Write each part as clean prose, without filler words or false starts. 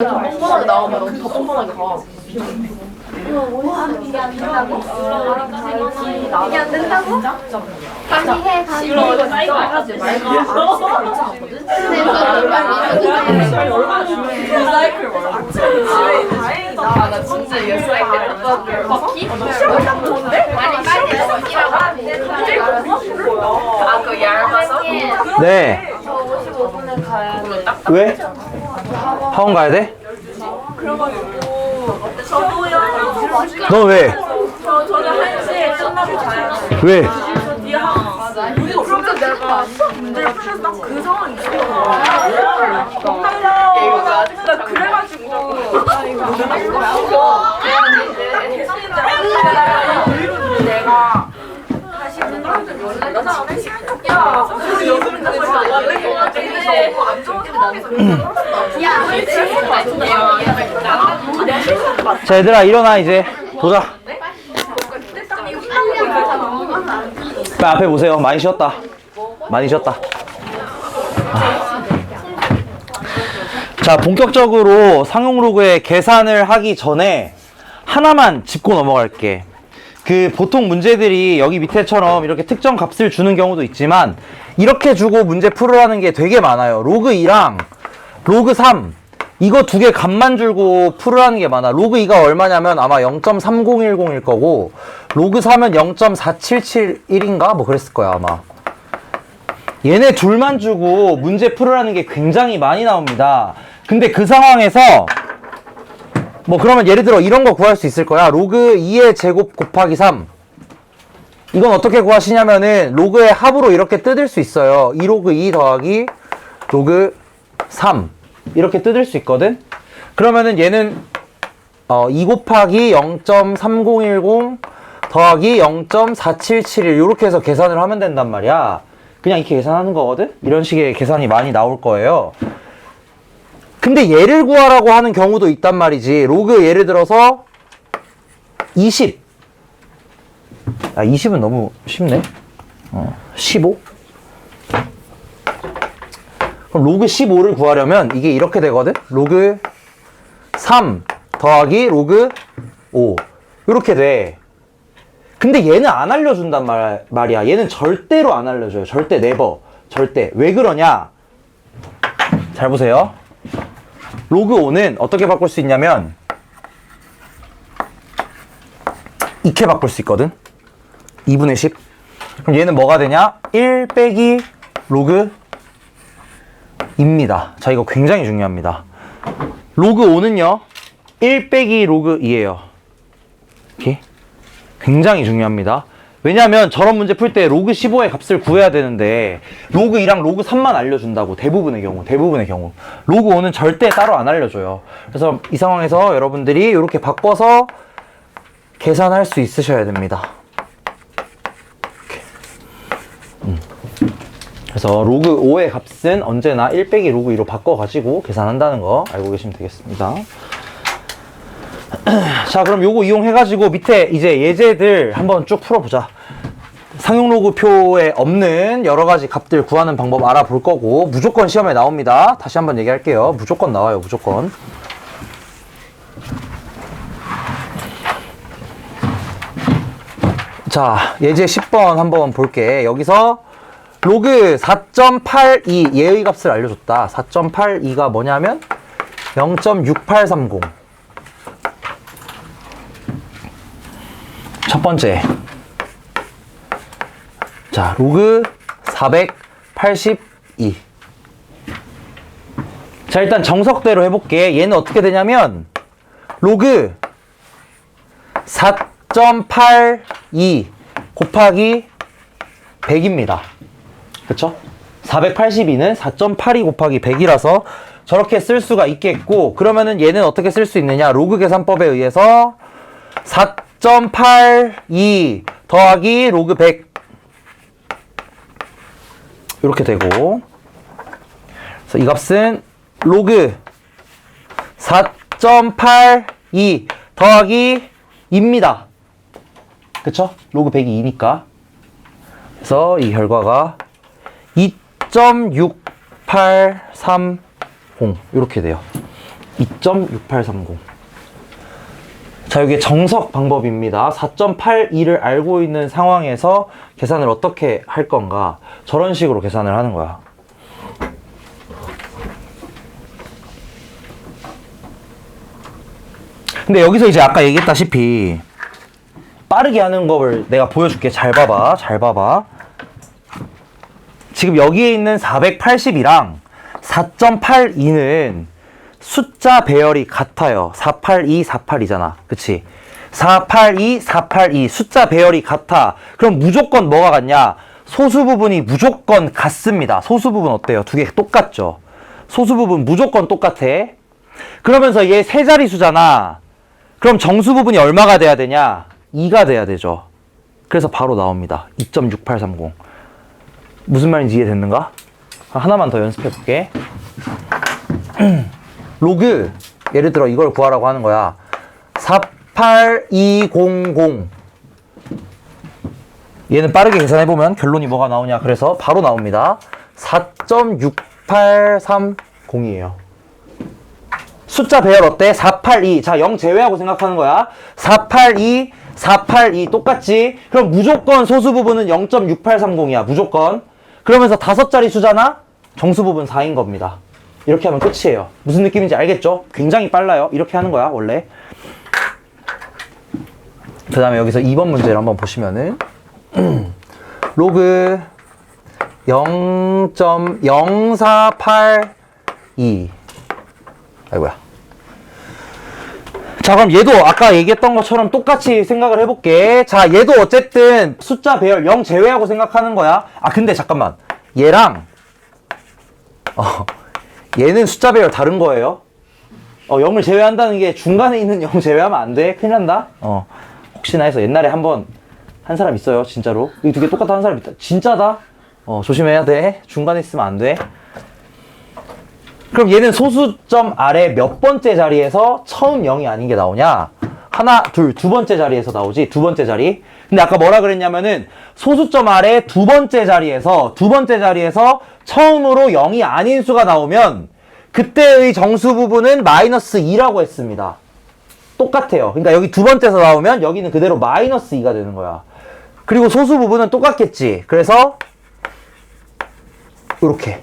더 뻔뻔하게 나오면 너무 더 뻔뻔하게 가. 이게 안 된다고? 이게 안 된다고? 감시해, 감시해. 이거 사이버 하지 말고. 얼마나 중요해. 사이클 다행이다. 나 진짜 이 사이클 바퀴? 시험 좋은데? 아니, 빨리 바퀴라고 하면 아, 그 얇아서? 네. 저 55분에 가야 돼. 왜? 학원 가야 돼? 저도요. 너 왜? 저는 1시에 끝나고 자야 돼. 왜? 네 학원 맞아. 그러면 내가 문제를 풀어서 딱 그 상황이 있어. 나 그래가지고. 내가 다시 문제를 연락해서 시간 쫓기 나와서 그래서 여름은 근데 진짜 너무 안 좋은 상황에서 야, 자, 얘들아, 일어나, 이제. 보자. 빨리 앞에 보세요. 많이 쉬었다. 많이 쉬었다. 자, 본격적으로 상용 로그의 계산을 하기 전에 하나만 짚고 넘어갈게. 그 보통 문제들이 여기 밑에처럼 이렇게 특정 값을 주는 경우도 있지만 이렇게 주고 문제 풀으라는 게 되게 많아요. 로그 2랑 로그 3 이거 두 개 값만 줄고 풀으라는 게 많아. 로그 2가 얼마냐면 아마 0.3010일 거고 로그 3은 0.4771인가? 뭐 그랬을 거야 아마. 얘네 둘만 주고 문제 풀으라는 게 굉장히 많이 나옵니다. 근데 그 상황에서 뭐 그러면 예를 들어 이런 거 구할 수 있을 거야. 로그 2의 제곱 곱하기 3. 이건 어떻게 구하시냐면은 로그의 합으로 이렇게 뜯을 수 있어요. 2로그 2 더하기 로그 3 이렇게 뜯을 수 있거든. 그러면은 얘는 2 곱하기 0.3010 더하기 0.4771 이렇게 해서 계산을 하면 된단 말이야. 그냥 이렇게 계산하는 거거든. 이런 식의 계산이 많이 나올 거예요. 근데 얘를 구하라고 하는 경우도 있단 말이지. 로그 예를 들어서 20. 아, 20은 너무 쉽네. 15. 그럼 로그 15를 구하려면 이게 이렇게 되거든. 로그 3 더하기 로그 5 이렇게 돼. 근데 얘는 안 알려준단 말이야. 얘는 절대로 안 알려줘요. 절대 never. 절대. 왜 그러냐? 잘 보세요. 로그 5는 어떻게 바꿀 수 있냐면 이렇게 바꿀 수 있거든. 2분의 10. 그럼 얘는 뭐가 되냐? 1 빼기 로그 입니다. 자, 이거 굉장히 중요합니다. 로그 5는요 1 빼기 로그 2예요. 이렇게 굉장히 중요합니다. 왜냐하면 저런 문제 풀 때 로그 15의 값을 구해야 되는데 로그 2랑 로그 3만 알려준다고. 대부분의 경우 로그 5는 절대 따로 안 알려줘요. 그래서 이 상황에서 여러분들이 이렇게 바꿔서 계산할 수 있으셔야 됩니다. 그래서 로그 5의 값은 언제나 1 빼기 로그 2로 바꿔가지고 계산한다는 거 알고 계시면 되겠습니다. 자, 그럼 요거 이용해가지고 밑에 이제 예제들 한번 쭉 풀어보자. 상용 로그 표에 없는 여러 가지 값들 구하는 방법 알아볼 거고 무조건 시험에 나옵니다. 다시 한번 얘기할게요. 무조건 나와요. 무조건. 자, 예제 10번 한번 볼게. 여기서 로그 4.82 얘의 값을 알려줬다. 4.82가 뭐냐면 0.6830. 첫 번째. 자, 로그 482. 자, 일단 정석대로 해볼게. 얘는 어떻게 되냐면 로그 4.82 곱하기 100입니다. 그쵸? 482는 4.82 곱하기 100이라서 저렇게 쓸 수가 있겠고, 그러면은 얘는 어떻게 쓸 수 있느냐? 로그 계산법에 의해서 4.82 더하기 로그 100 이렇게 되고, 그래서 이 값은 로그 4.82 더하기 2입니다. 그쵸? 로그 100이 2니까. 그래서 이 결과가 2.6830 이렇게 돼요. 2.6830. 자, 이게 정석 방법입니다. 4.82를 알고 있는 상황에서 계산을 어떻게 할 건가? 저런 식으로 계산을 하는 거야. 근데 여기서 이제 아까 얘기했다시피 빠르게 하는 법을 내가 보여줄게. 잘 봐봐. 잘 봐봐. 지금 여기에 있는 480이랑 4.82는 숫자 배열이 같아요. 482, 482잖아. 그치? 482, 482 숫자 배열이 같아. 그럼 무조건 뭐가 같냐? 소수 부분이 무조건 같습니다. 소수 부분 어때요? 두 개 똑같죠? 소수 부분 무조건 똑같아. 그러면서 얘 세 자리수잖아. 그럼 정수 부분이 얼마가 돼야 되냐? 2가 돼야 되죠. 그래서 바로 나옵니다. 2.6830. 무슨 말인지 이해됐는가? 하나만 더 연습해 볼게. 로그, 예를 들어 이걸 구하라고 하는 거야. 48200. 얘는 빠르게 계산해보면 결론이 뭐가 나오냐. 그래서 바로 나옵니다. 4.6830이에요. 숫자 배열 어때? 482. 자, 0 제외하고 생각하는 거야. 482, 482 똑같지? 그럼 무조건 소수 부분은 0.6830이야. 무조건. 그러면서 다섯 자리 수잖아? 정수 부분 4인 겁니다. 이렇게 하면 끝이에요. 무슨 느낌인지 알겠죠? 굉장히 빨라요. 이렇게 하는 거야, 원래. 그 다음에 여기서 2번 문제를 한번 보시면은 로그 0.0482. 아이고야. 자, 그럼 얘도 아까 얘기했던 것처럼 똑같이 생각을 해볼게. 자, 얘도 어쨌든 숫자 배열 0 제외하고 생각하는 거야. 아, 근데 잠깐만. 얘랑 얘는 숫자 배열 다른 거예요. 0을 제외한다는 게 중간에 있는 0 제외하면 안 돼. 큰일 난다. 혹시나 해서 옛날에 한 사람 있어요. 진짜로. 이 두 개 똑같은 한 사람 있다. 진짜다. 조심해야 돼. 중간에 있으면 안 돼. 그럼 얘는 소수점 아래 몇 번째 자리에서 처음 0이 아닌 게 나오냐? 하나, 둘, 두 번째 자리에서 나오지. 두 번째 자리. 근데 아까 뭐라 그랬냐면은 소수점 아래 두 번째 자리에서 처음으로 0이 아닌 수가 나오면 그때의 정수 부분은 마이너스 2라고 했습니다. 똑같아요. 그러니까 여기 두 번째에서 나오면 여기는 그대로 마이너스 2가 되는 거야. 그리고 소수 부분은 똑같겠지. 그래서 이렇게.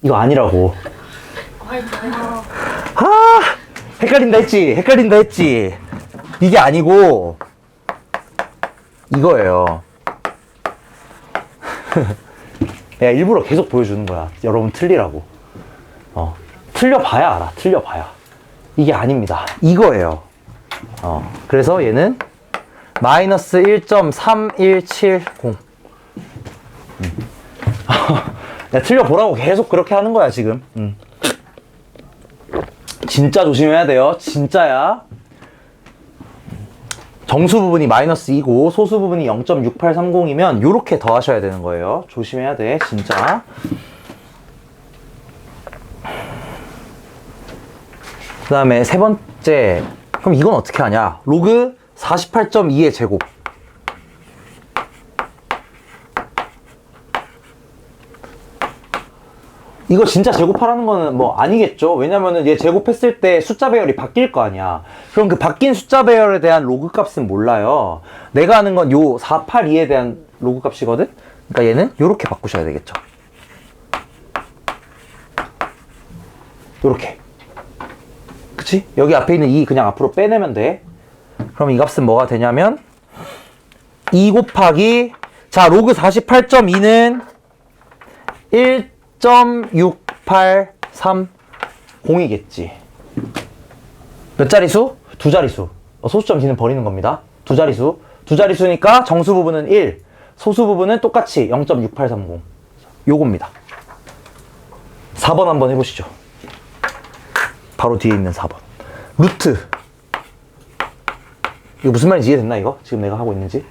이거 아니라고. 헷갈린다 했지. 이게 아니고 이거예요. 내가 일부러 계속 보여주는 거야. 여러분 틀리라고. 틀려봐야 알아. 틀려봐야. 이게 아닙니다. 이거예요. 그래서 얘는 마이너스 1.3170. 내가 틀려보라고 계속 그렇게 하는 거야, 지금. 진짜 조심해야 돼요. 진짜야. 정수 부분이 마이너스 2고 소수 부분이 0.6830이면 요렇게 더하셔야 되는 거예요. 조심해야 돼, 진짜. 그 다음에 세 번째. 그럼 이건 어떻게 하냐? 로그 48.2의 제곱. 이거 진짜 제곱하라는 거는 뭐 아니겠죠? 왜냐면은 얘 제곱했을 때 숫자 배열이 바뀔 거 아니야. 그럼 그 바뀐 숫자 배열에 대한 로그 값은 몰라요. 내가 아는 건 요 482에 대한 로그 값이거든? 그러니까 얘는 요렇게 바꾸셔야 되겠죠. 요렇게. 그치? 여기 앞에 있는 2 그냥 앞으로 빼내면 돼. 그럼 이 값은 뭐가 되냐면 2 곱하기 자 로그 48.2는 1.6830이겠지. 몇 자리수? 두 자리수. 소수점 D는 버리는 겁니다. 두 자리수. 두 자리수니까 정수 부분은 1, 소수 부분은 똑같이 0.6830. 요겁니다. 4번 한번 해보시죠. 바로 뒤에 있는 4번. 루트. 이거 무슨 말인지 이해됐나, 이거? 지금 내가 하고 있는지?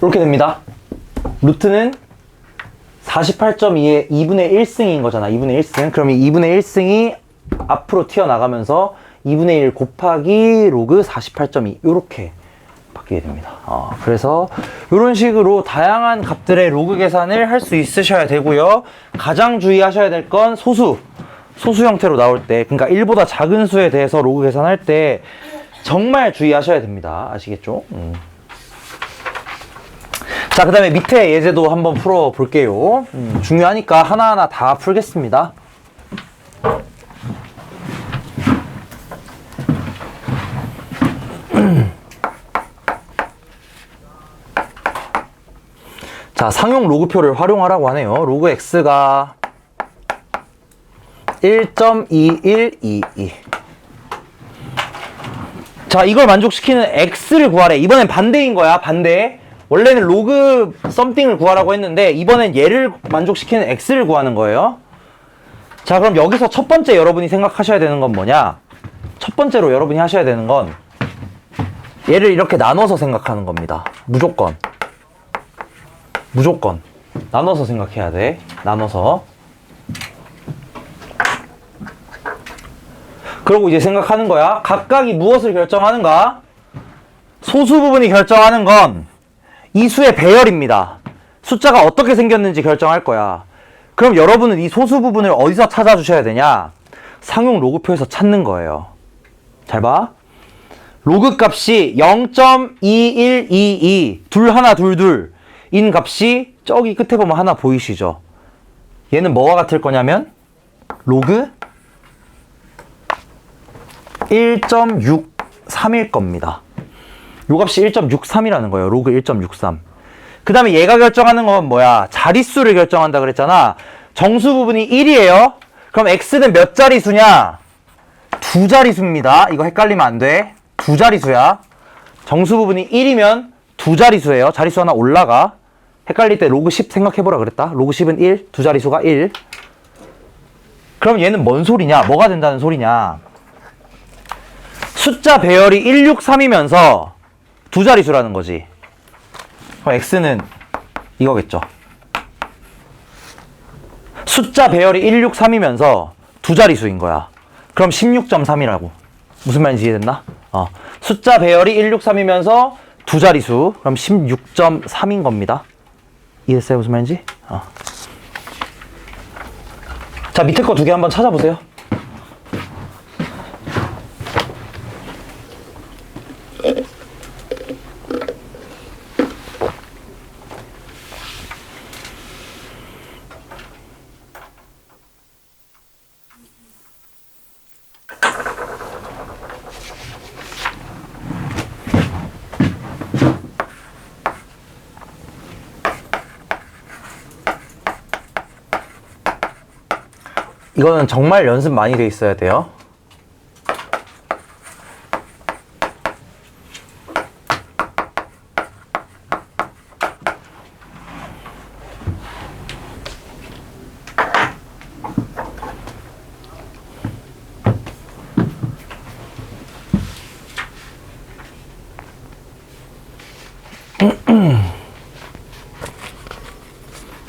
이렇게 됩니다. 루트는 48.2의 2분의 1승인 거잖아. 2분의 1승. 그럼 이 2분의 1승이 앞으로 튀어나가면서 2분의 1 곱하기 로그 48.2 이렇게 바뀌게 됩니다. 그래서 이런 식으로 다양한 값들의 로그 계산을 할 수 있으셔야 되고요. 가장 주의하셔야 될 건 소수 형태로 나올 때, 그러니까 1보다 작은 수에 대해서 로그 계산할 때 정말 주의하셔야 됩니다. 아시겠죠? 자, 그 다음에 밑에 예제도 한번 풀어볼게요. 중요하니까 하나하나 다 풀겠습니다. 자, 상용 로그표를 활용하라고 하네요. 로그 x가 1.2122. 자, 이걸 만족시키는 x를 구하래. 이번엔 반대인 거야, 반대. 원래는 로그 썸띵을 구하라고 했는데 이번엔 얘를 만족시키는 x를 구하는 거예요. 자, 그럼 여기서 첫 번째 여러분이 생각하셔야 되는 건 뭐냐? 첫 번째로 여러분이 하셔야 되는 건 얘를 이렇게 나눠서 생각하는 겁니다. 무조건 나눠서 생각해야 돼. 나눠서. 그러고 이제 생각하는 거야. 각각이 무엇을 결정하는가? 소수 부분이 결정하는 건 이 수의 배열입니다. 숫자가 어떻게 생겼는지 결정할 거야. 그럼 여러분은 이 소수 부분을 어디서 찾아주셔야 되냐? 상용 로그표에서 찾는 거예요. 잘 봐. 로그 값이 0.2122 둘 값이 저기 끝에 보면 하나 보이시죠? 얘는 뭐와 같을 거냐면 로그 1.63일 겁니다. 요 값이 1.63이라는 거예요. 로그 1.63. 그 다음에 얘가 결정하는 건 뭐야? 자릿수를 결정한다 그랬잖아. 정수 부분이 1이에요. 그럼 x는 몇 자릿수냐? 두 자릿수입니다. 이거 헷갈리면 안 돼. 두 자릿수야. 정수 부분이 1이면 두 자릿수예요. 자릿수 하나 올라가. 헷갈릴 때 로그 10 생각해보라 그랬다. 로그 10은 1, 두 자릿수가 1. 그럼 얘는 뭔 소리냐? 뭐가 된다는 소리냐? 숫자 배열이 163이면서 두 자릿수라는 거지. 그럼 x는 이거겠죠. 숫자 배열이 163이면서 두 자릿수인 거야. 그럼 16.3이라고. 무슨 말인지 이해됐나? 숫자 배열이 163이면서 두 자릿수. 그럼 16.3인 겁니다. 이해됐어요? 무슨 말인지? 자, 밑에 거 두 개 한번 찾아보세요. 이거는 정말 연습 많이 돼 있어야 돼요.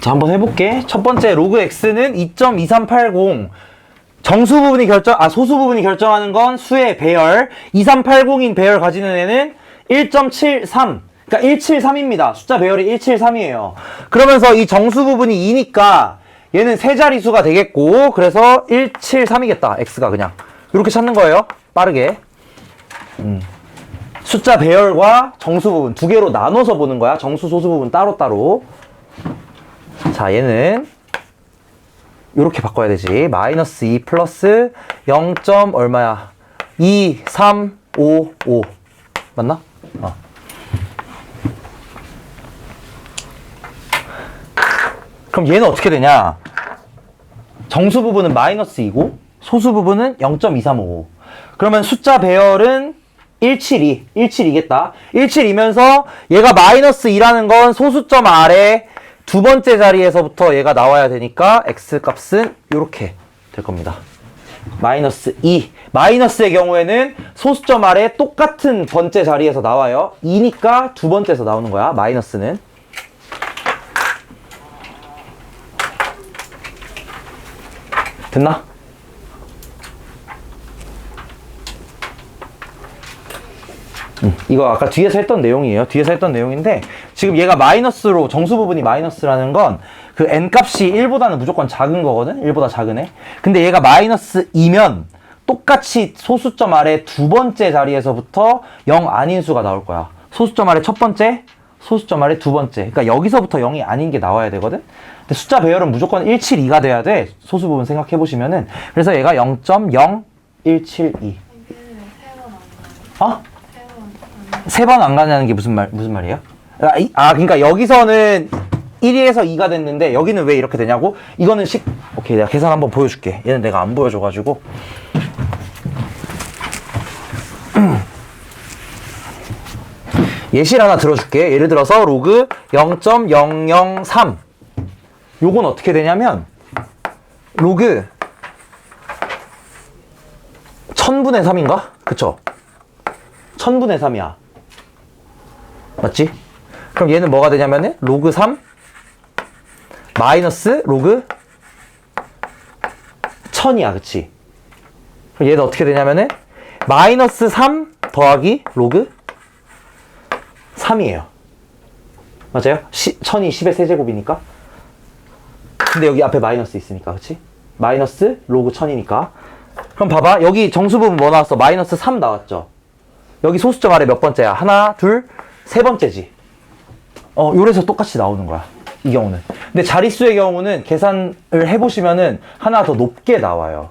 자, 한번 해볼게. 첫 번째 로그 x는 2.2380. 정수 부분이 소수 부분이 결정하는 건 수의 배열. 2380인 배열 가지는 애는 1.73. 그러니까 173입니다. 숫자 배열이 173이에요. 그러면서 이 정수 부분이 2니까 얘는 세 자릿수가 되겠고, 그래서 173이겠다. x가 그냥. 이렇게 찾는 거예요. 빠르게. 숫자 배열과 정수 부분 두 개로 나눠서 보는 거야. 정수, 소수 부분 따로따로. 자, 얘는 이렇게 바꿔야 되지. 마이너스 2 플러스 0. 얼마야? 2, 3, 5, 5. 맞나? 그럼 얘는 어떻게 되냐? 정수 부분은 마이너스 2고 소수 부분은 0.235. 그러면 숫자 배열은 172겠다. 172면서 얘가 마이너스 2라는 건 소수점 아래 두 번째 자리에서부터 얘가 나와야 되니까 x 값은 이렇게 될 겁니다. 마이너스 2. 마이너스의 경우에는 소수점 아래 똑같은 번째 자리에서 나와요. 2니까 두 번째에서 나오는 거야. 마이너스는. 됐나? 이거 아까 뒤에서 했던 내용이에요. 뒤에서 했던 내용인데 지금 얘가 마이너스로 정수 부분이 마이너스라는 건 그 n값이 1보다는 무조건 작은 거거든. 1보다 작은 애. 근데 얘가 마이너스 2면 똑같이 소수점 아래 두 번째 자리에서부터 0 아닌 수가 나올 거야. 소수점 아래 첫 번째, 소수점 아래 두 번째. 그러니까 여기서부터 0이 아닌 게 나와야 되거든. 근데 숫자 배열은 무조건 172가 돼야 돼. 소수 부분 생각해 보시면은. 그래서 얘가 0.0172. 어? 세 번 안 가냐는 게 무슨 말이에요? 그러니까 여기서는 1에서 2가 됐는데 여기는 왜 이렇게 되냐고? 이거는 오케이, 내가 계산 한번 보여줄게. 얘는 내가 안 보여줘가지고. 예시를 하나 들어줄게. 예를 들어서 로그 0.003. 요건 어떻게 되냐면 로그 1000분의 3인가? 그쵸? 1000분의 3이야. 맞지? 그럼 얘는 뭐가 되냐면은 로그 3 마이너스 로그 1000이야. 그치? 그럼 얘는 어떻게 되냐면은 마이너스 3 더하기 로그 3이에요. 맞아요? 1000이 10의 세제곱이니까. 근데 여기 앞에 마이너스 있으니까. 그치? 마이너스 로그 1000이니까. 그럼 봐봐. 여기 정수 부분 뭐 나왔어? 마이너스 3 나왔죠? 여기 소수점 아래 몇 번째야? 하나, 둘, 세 번째지. 요래서 똑같이 나오는 거야. 이 경우는. 근데 자릿수의 경우는 계산을 해보시면은 하나 더 높게 나와요.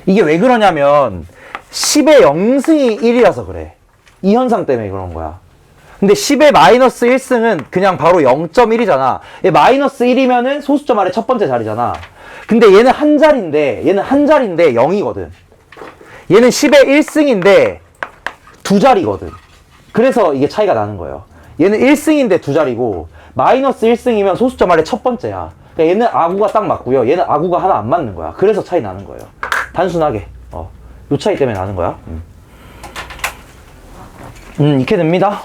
이게 왜 그러냐면 10의 0승이 1이라서 그래. 이 현상 때문에 그런 거야. 근데 10의 마이너스 1승은 그냥 바로 0.1이잖아. 얘 마이너스 1이면은 소수점 아래 첫 번째 자리잖아. 근데 얘는 한 자리인데 0이거든. 얘는 10의 1승인데 두 자리거든. 그래서 이게 차이가 나는 거예요. 얘는 1승인데 두 자리고 마이너스 1승이면 소수점 아래 첫 번째야. 그러니까 얘는 아구가 딱 맞고요. 얘는 아구가 하나 안 맞는 거야. 그래서 차이 나는 거예요. 단순하게. 요 차이 때문에 나는 거야. 이렇게 됩니다.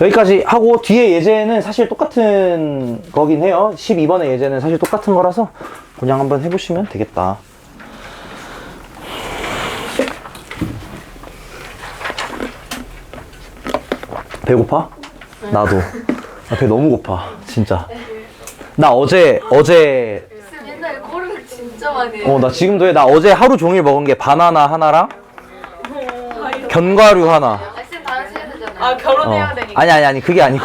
여기까지 하고 뒤에 예제는 사실 똑같은 거긴 해요. 12번의 예제는 사실 똑같은 거라서 그냥 한번 해보시면 되겠다. 배고파? 나도. 나 배 너무 고파. 진짜. 나 어제 옛날에 꼬르륵 진짜 많이 해. 나 지금도 해. 나 어제 하루 종일 먹은 게 바나나 하나랑 견과류 하나. 쌤 다른 해야 되잖아요. 결혼해야 되니까. 아니 그게 아니고.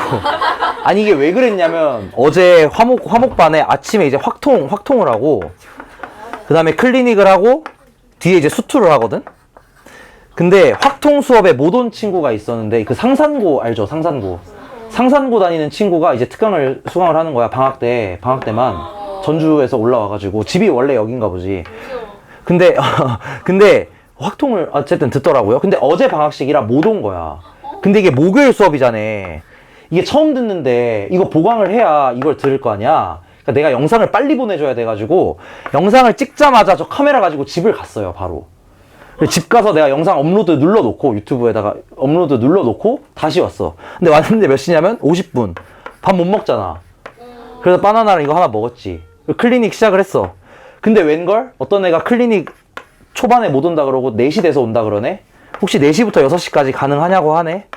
아니 이게 왜 그랬냐면 어제 화목반에 아침에 이제 확통을 하고 그 다음에 클리닉을 하고 뒤에 이제 수투를 하거든. 근데 확통 수업에 못 온 친구가 있었는데 그 상산고 알죠? 상산고 다니는 친구가 이제 특강을 수강을 하는 거야. 방학 때만 전주에서 올라와가지고 집이 원래 여긴가 보지. 근데 확통을 어쨌든 듣더라고요. 근데 어제 방학식이라 못 온 거야. 근데 이게 목요일 수업이잖아. 이게 처음 듣는데 이거 보강을 해야 이걸 들을 거 아니야. 그러니까 내가 영상을 빨리 보내줘야 돼가지고 영상을 찍자마자 저 카메라 가지고 집을 갔어요. 바로. 집 가서 내가 영상 업로드 눌러놓고 유튜브에다가 업로드 눌러놓고 다시 왔어. 근데 왔는데 몇 시냐면 50분. 밥 못 먹잖아. 그래서 바나나랑 이거 하나 먹었지. 클리닉 시작을 했어. 근데 웬걸? 어떤 애가 클리닉 초반에 못 온다 그러고 4시 돼서 온다 그러네? 혹시 4시부터 6시까지 가능하냐고 하네?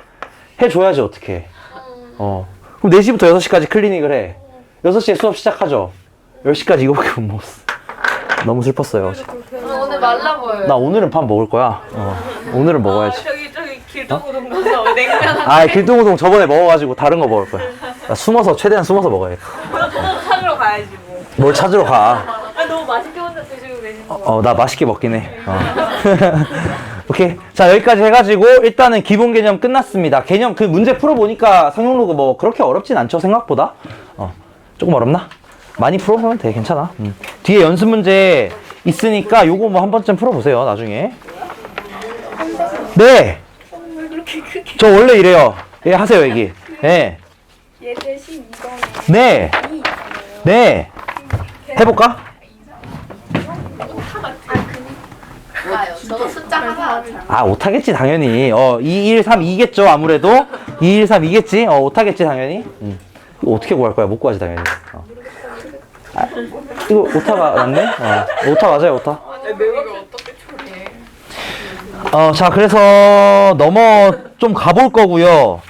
해줘야지 어떡해. 그럼 4시부터 6시까지 클리닉을 해. 6시에 수업 시작하죠. 10시까지 이거밖에 못 먹었어. 너무 슬펐어요. 오늘 말라 보여요. 나 오늘은 밥 먹을 거야. 오늘은 먹어야지. 저기 길동우동 가서 냉면 길동우동 저번에 먹어가지고 다른 거 먹을 거야. 나 최대한 숨어서 먹어야겠다. 찾으러 가야지 뭐. 뭘 찾으러 가. 너무 맛있게 혼자 드시고 계신 거. 나 맛있게 먹긴 해. 오케이. 자, 여기까지 해가지고 일단은 기본 개념 끝났습니다. 개념 그 문제 풀어보니까 상용로그 뭐 그렇게 어렵진 않죠, 생각보다. 조금 어렵나? 많이 풀어보면 돼. 괜찮아. 뒤에 연습 문제 있으니까 요거 뭐 한 번쯤 풀어보세요, 나중에. 네. 저 원래 이래요. 예, 하세요, 얘기. 예. 예제 12번에 네. 네. 해볼까? 저도 숫자 하나 아, 오타겠지, 당연히. 2, 1, 3, 2겠죠, 아무래도. 2, 1, 3, 2겠지? 오타겠지, 당연히. 이거 어떻게 구할 거야? 못 구하지, 당연히. 아, 이거 오타가 맞네? 오타 맞아요, 오타. 자, 그래서 좀 가볼 거고요.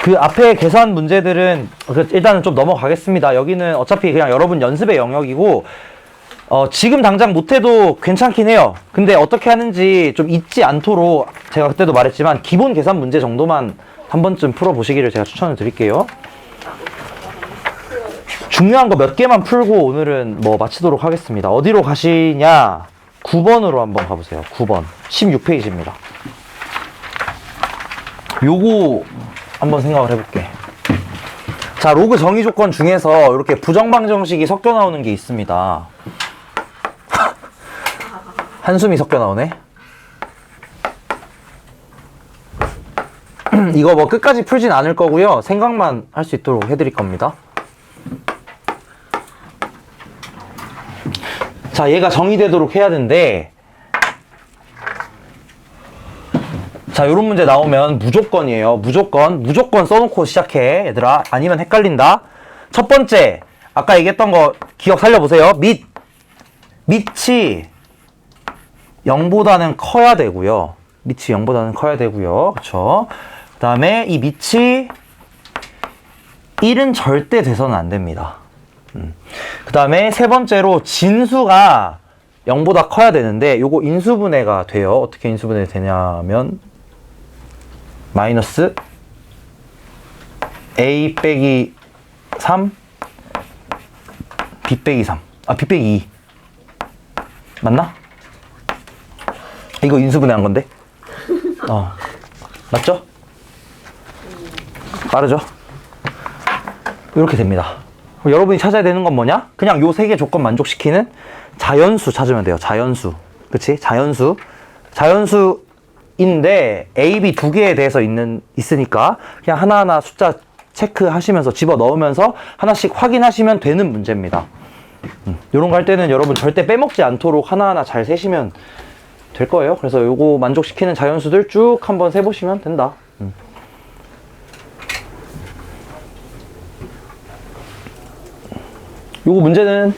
그 앞에 계산 문제들은 일단은 좀 넘어가겠습니다. 여기는 어차피 그냥 여러분 연습의 영역이고, 지금 당장 못해도 괜찮긴 해요. 근데 어떻게 하는지 좀 잊지 않도록 제가 그때도 말했지만 기본 계산 문제 정도만 한 번쯤 풀어보시기를 제가 추천을 드릴게요. 중요한 거 몇 개만 풀고 오늘은 뭐 마치도록 하겠습니다. 어디로 가시냐? 9번으로 한번 가보세요. 9번. 16페이지입니다. 요거 한번 생각을 해볼게. 자, 로그 정의 조건 중에서 이렇게 부정방정식이 섞여 나오는 게 있습니다. 한숨이 섞여 나오네. 이거 뭐 끝까지 풀진 않을 거고요. 생각만 할 수 있도록 해드릴 겁니다. 자, 얘가 정의되도록 해야 되는데, 자, 요런 문제 나오면 무조건이에요. 무조건 써놓고 시작해, 얘들아. 아니면 헷갈린다. 첫 번째, 아까 얘기했던 거 기억 살려보세요. 밑이 0보다는 커야 되고요. 밑이 0보다는 커야 되고요. 그쵸? 그 다음에 이 밑이 1은 절대 돼서는 안 됩니다. 그 다음에 세 번째로 진수가 0보다 커야 되는데 요거 인수분해가 돼요. 어떻게 인수분해 되냐면 마이너스 a 빼기 3 b 빼기 3 b 빼기 2 맞나? 이거 인수분해한 건데? 맞죠? 빠르죠? 이렇게 됩니다. 그럼 여러분이 찾아야 되는 건 뭐냐? 그냥 요 세 개 조건 만족시키는 자연수 찾으면 돼요. 자연수. 그치? 자연수인데 A, B 두 개에 대해서 있으니까 그냥 하나하나 숫자 체크하시면서 집어 넣으면서 하나씩 확인하시면 되는 문제입니다. 요런 거 할 때는 여러분 절대 빼먹지 않도록 하나하나 잘 세시면 될 거예요. 그래서 요거 만족시키는 자연수들 쭉 한번 세보시면 된다. 요거 문제는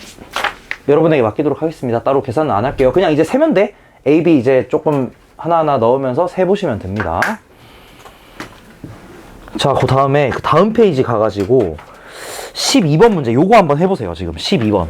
여러분에게 맡기도록 하겠습니다. 따로 계산은 안 할게요. 그냥 이제 세면 돼. A, B 이제 조금 하나하나 넣으면서 세보시면 됩니다. 자, 그 다음에 그 다음 페이지 가가지고 12번 문제 요거 한번 해보세요. 지금 12번.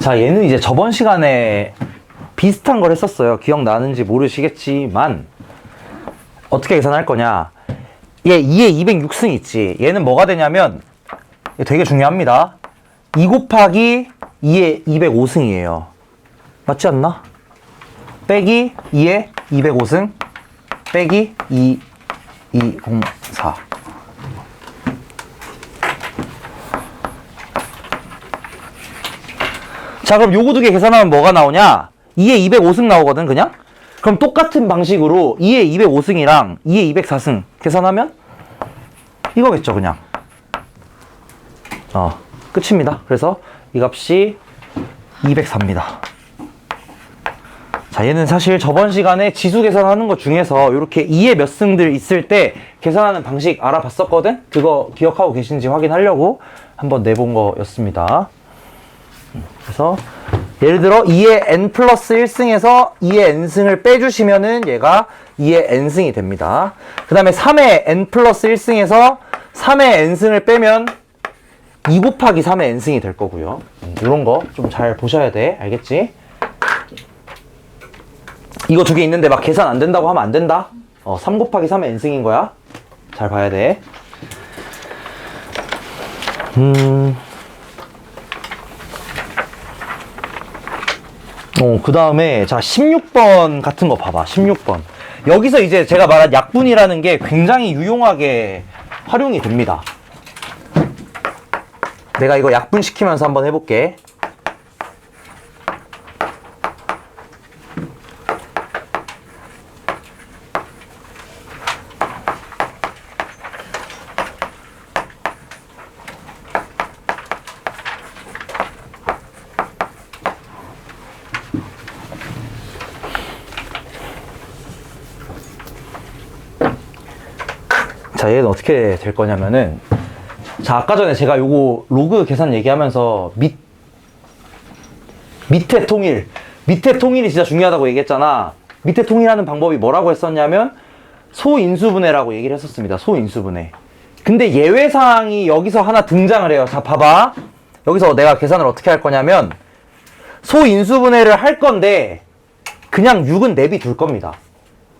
자, 얘는 이제 저번 시간에 비슷한 걸 했었어요. 기억나는지 모르시겠지만 어떻게 계산할 거냐. 얘 2에 206승 있지. 얘는 뭐가 되냐면 되게 중요합니다. 2 곱하기 2에 205승이에요. 맞지 않나? 빼기 2에 205승 빼기 2204. 자, 그럼 요거 두 개 계산하면 뭐가 나오냐? 2에 205승 나오거든, 그냥? 그럼 똑같은 방식으로 2에 205승이랑 2에 204승 계산하면 이거겠죠, 그냥. 끝입니다. 그래서 이 값이 204입니다. 자, 얘는 사실 저번 시간에 지수 계산하는 것 중에서 이렇게 2에 몇 승들 있을 때 계산하는 방식 알아봤었거든? 그거 기억하고 계신지 확인하려고 한번 내본 거였습니다. 그래서 예를 들어 2의 n 플러스 1승에서 2의 n승을 빼주시면은 얘가 2의 n승이 됩니다. 그 다음에 3의 n 플러스 1승에서 3의 n승을 빼면 2 곱하기 3의 n승이 될 거고요. 이런 거 좀 잘 보셔야 돼. 알겠지? 이거 두 개 있는데 막 계산 안 된다고 하면 안 된다. 3 곱하기 3의 n승인 거야. 잘 봐야 돼. 그 다음에 자 16번 같은 거 봐봐. 16번. 여기서 이제 제가 말한 약분이라는 게 굉장히 유용하게 활용이 됩니다. 내가 이거 약분 시키면서 한번 해볼게. 자, 얘는 어떻게 될 거냐면은, 자, 아까 전에 제가 요거 로그 계산 얘기하면서 밑에 통일이 진짜 중요하다고 얘기했잖아. 밑에 통일하는 방법이 뭐라고 했었냐면 소인수분해라고 얘기를 했었습니다. 소인수분해. 근데 예외사항이 여기서 하나 등장을 해요. 자, 봐봐. 여기서 내가 계산을 어떻게 할 거냐면 소인수분해를 할 건데 그냥 6은 내비둘 겁니다.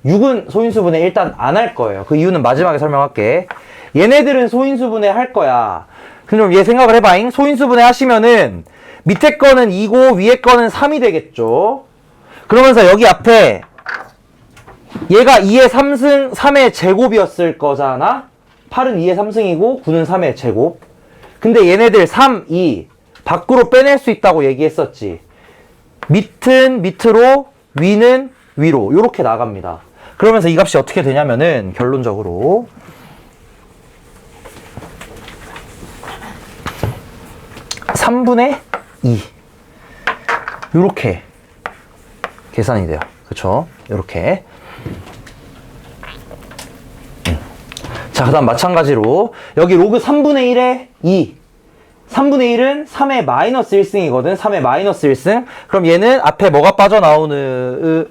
6은 소인수분해 일단 안 할 거예요. 그 이유는 마지막에 설명할게. 얘네들은 소인수분해 할 거야. 그럼 얘 생각을 해봐잉. 소인수분해 하시면은 밑에 거는 2고 위에 거는 3이 되겠죠. 그러면서 여기 앞에 얘가 2의 3승, 3의 제곱이었을 거잖아. 8은 2의 3승이고 9는 3의 제곱. 근데 얘네들 3, 2 밖으로 빼낼 수 있다고 얘기했었지. 밑은 밑으로, 위는 위로 요렇게 나갑니다. 그러면서 이 값이 어떻게 되냐면은 결론적으로 3분의 2 요렇게 계산이 돼요. 그쵸? 요렇게. 자, 그 다음 마찬가지로 여기 로그 3분의 1에 2 3분의 1은 3의 마이너스 1승이거든. 3의 마이너스 1승. 그럼 얘는 앞에 뭐가 빠져나오느냐.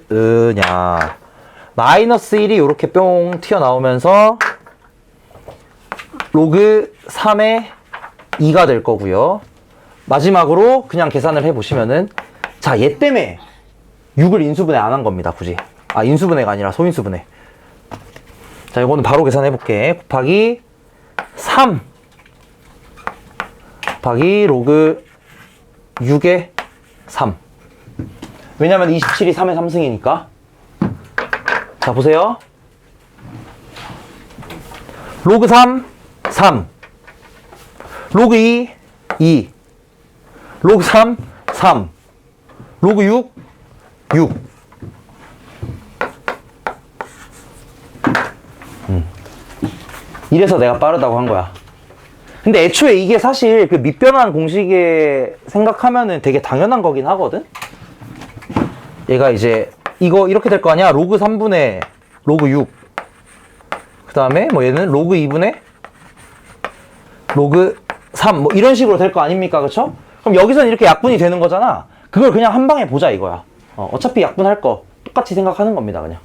마이너스 1이 이렇게 뿅 튀어나오면서 로그 3의 2가 될 거고요. 마지막으로 그냥 계산을 해보시면은 자, 얘 때문에 6을 인수분해 안 한 겁니다. 굳이. 아, 인수분해가 아니라 소인수분해. 자, 이거는 바로 계산해볼게. 곱하기 3 곱하기 로그 6의 3. 왜냐면 27이 3의 3승이니까. 자, 보세요. 로그 3, 3. 로그 2, 2. 로그 3, 3. 로그 6, 6. 이래서 내가 빠르다고 한 거야. 근데 애초에 이게 사실 그 밑변환 공식에 생각하면은 되게 당연한 거긴 하거든? 얘가 이제 이거 이렇게 될 거 아니야? 로그 3분의 로그 6. 그 다음에 뭐 얘는 로그 2분의 로그 3. 뭐 이런 식으로 될 거 아닙니까? 그쵸? 그럼 여기서는 이렇게 약분이 되는 거잖아. 그걸 그냥 한 방에 보자 이거야. 어차피 약분할 거 똑같이 생각하는 겁니다. 그냥.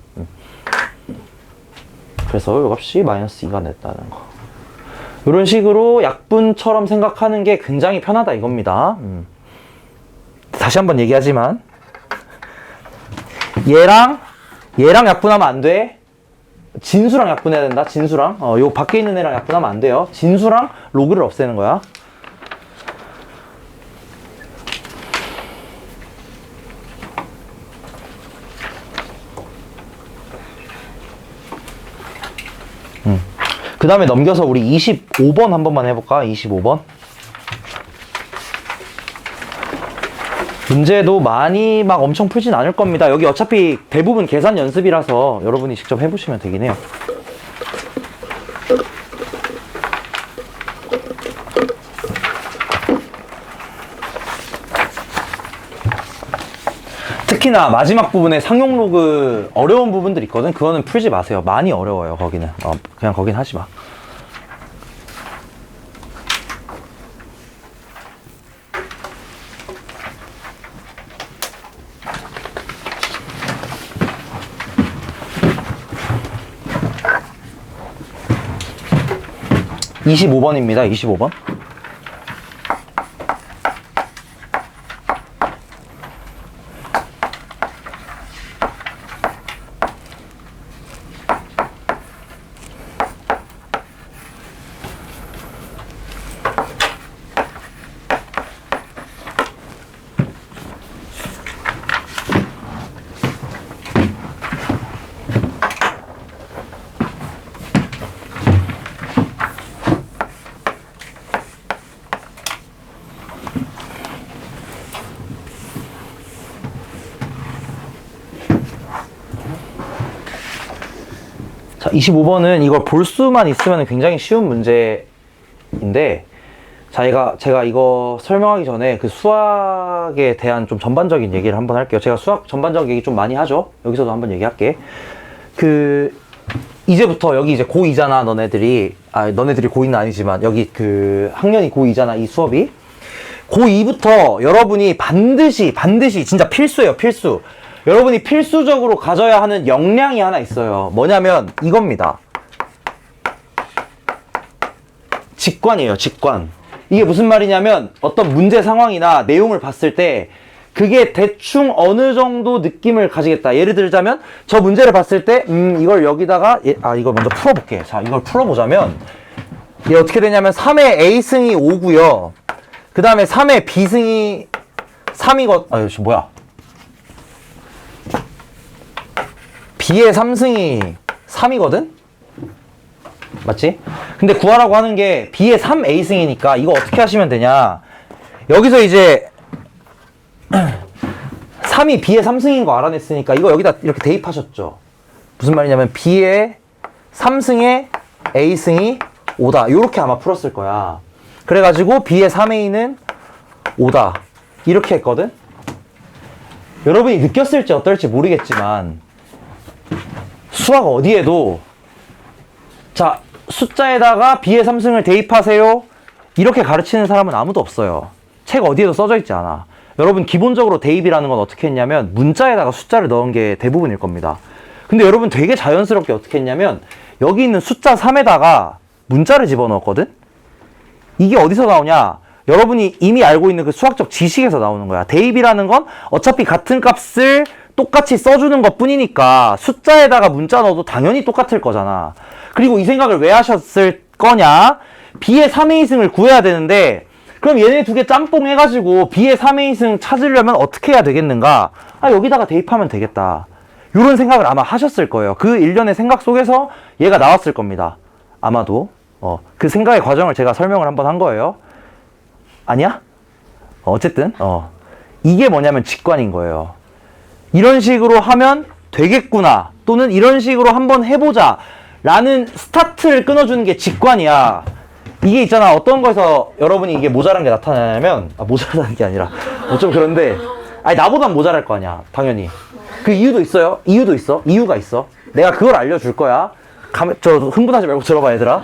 그래서 이 값이 마이너스 2가 냈다는 거. 이런 식으로 약분처럼 생각하는 게 굉장히 편하다 이겁니다. 다시 한번 얘기하지만 얘랑 약분하면 안 돼. 진수랑 약분해야 된다. 진수랑 요 밖에 있는 애랑 약분하면 안 돼요. 진수랑 로그를 없애는 거야. 그 다음에 넘겨서 우리 25번 한 번만 해볼까? 25번. 문제도 많이 막 엄청 풀진 않을 겁니다. 여기 어차피 대부분 계산 연습이라서 여러분이 직접 해보시면 되긴 해요. 특히나 마지막 부분에 상용 로그 어려운 부분들 있거든. 그거는 풀지 마세요. 많이 어려워요. 거기는 그냥 거긴 하지 마. 25번입니다. 25번. 자, 25번은 이걸 볼 수만 있으면 굉장히 쉬운 문제인데, 자, 제가 이거 설명하기 전에 그 수학에 대한 좀 전반적인 얘기를 한번 할게요. 제가 수학 전반적 얘기 좀 많이 하죠? 여기서도 한번 얘기할게. 이제부터 여기 이제 고2잖아, 너네들이. 너네들이 고2는 아니지만, 여기 학년이 고2잖아, 이 수업이. 고2부터 여러분이 반드시, 진짜 필수예요, 필수. 여러분이 필수적으로 가져야 하는 역량이 하나 있어요. 뭐냐면 이겁니다. 직관이에요, 직관. 이게 무슨 말이냐면 어떤 문제 상황이나 내용을 봤을 때 그게 대충 어느 정도 느낌을 가지겠다. 예를 들자면 저 문제를 봤을 때 이걸 여기다가 이걸 먼저 풀어볼게. 자, 이걸 풀어보자면 이게 어떻게 되냐면 3의 A승이 5고요. 그 다음에 3의 B승이 3이거 뭐야, B의 3승이 3이거든? 맞지? 근데 구하라고 하는 게 B의 3A승이니까 이거 어떻게 하시면 되냐. 여기서 이제 3이 B의 3승인 거 알아냈으니까 이거 여기다 이렇게 대입하셨죠. 무슨 말이냐면 B의 3승에 A승이 5다. 요렇게 아마 풀었을 거야. 그래가지고 B의 3A는 5다. 이렇게 했거든? 여러분이 느꼈을지 어떨지 모르겠지만 수학 어디에도 자, 숫자에다가 B의 3승을 대입하세요. 이렇게 가르치는 사람은 아무도 없어요. 책 어디에도 써져 있지 않아. 여러분 기본적으로 대입이라는 건 어떻게 했냐면 문자에다가 숫자를 넣은 게 대부분일 겁니다. 근데 여러분 되게 자연스럽게 어떻게 했냐면 여기 있는 숫자 3에다가 문자를 집어넣었거든? 이게 어디서 나오냐? 여러분이 이미 알고 있는 그 수학적 지식에서 나오는 거야. 대입이라는 건 어차피 같은 값을 똑같이 써주는 것 뿐이니까 숫자에다가 문자 넣어도 당연히 똑같을 거잖아. 그리고 이 생각을 왜 하셨을 거냐? B의 3A승을 구해야 되는데 그럼 얘네 두 개 짬뽕 해가지고 B의 3A승 찾으려면 어떻게 해야 되겠는가? 여기다가 대입하면 되겠다. 이런 생각을 아마 하셨을 거예요. 그 일련의 생각 속에서 얘가 나왔을 겁니다. 아마도. 그 생각의 과정을 제가 설명을 한번 한 거예요. 아니야? 어쨌든 이게 뭐냐면 직관인 거예요. 이런 식으로 하면 되겠구나, 또는 이런 식으로 한번 해보자 라는 스타트를 끊어주는 게 직관이야. 이게 있잖아, 어떤 거에서 여러분이 이게 모자란 게 나타나냐면 모자라는 게 아니라 좀 그런데 나보단 모자랄 거 아니야, 당연히. 그 이유도 있어요. 이유가 있어. 내가 그걸 알려줄 거야. 저 흥분하지 말고 들어봐, 얘들아.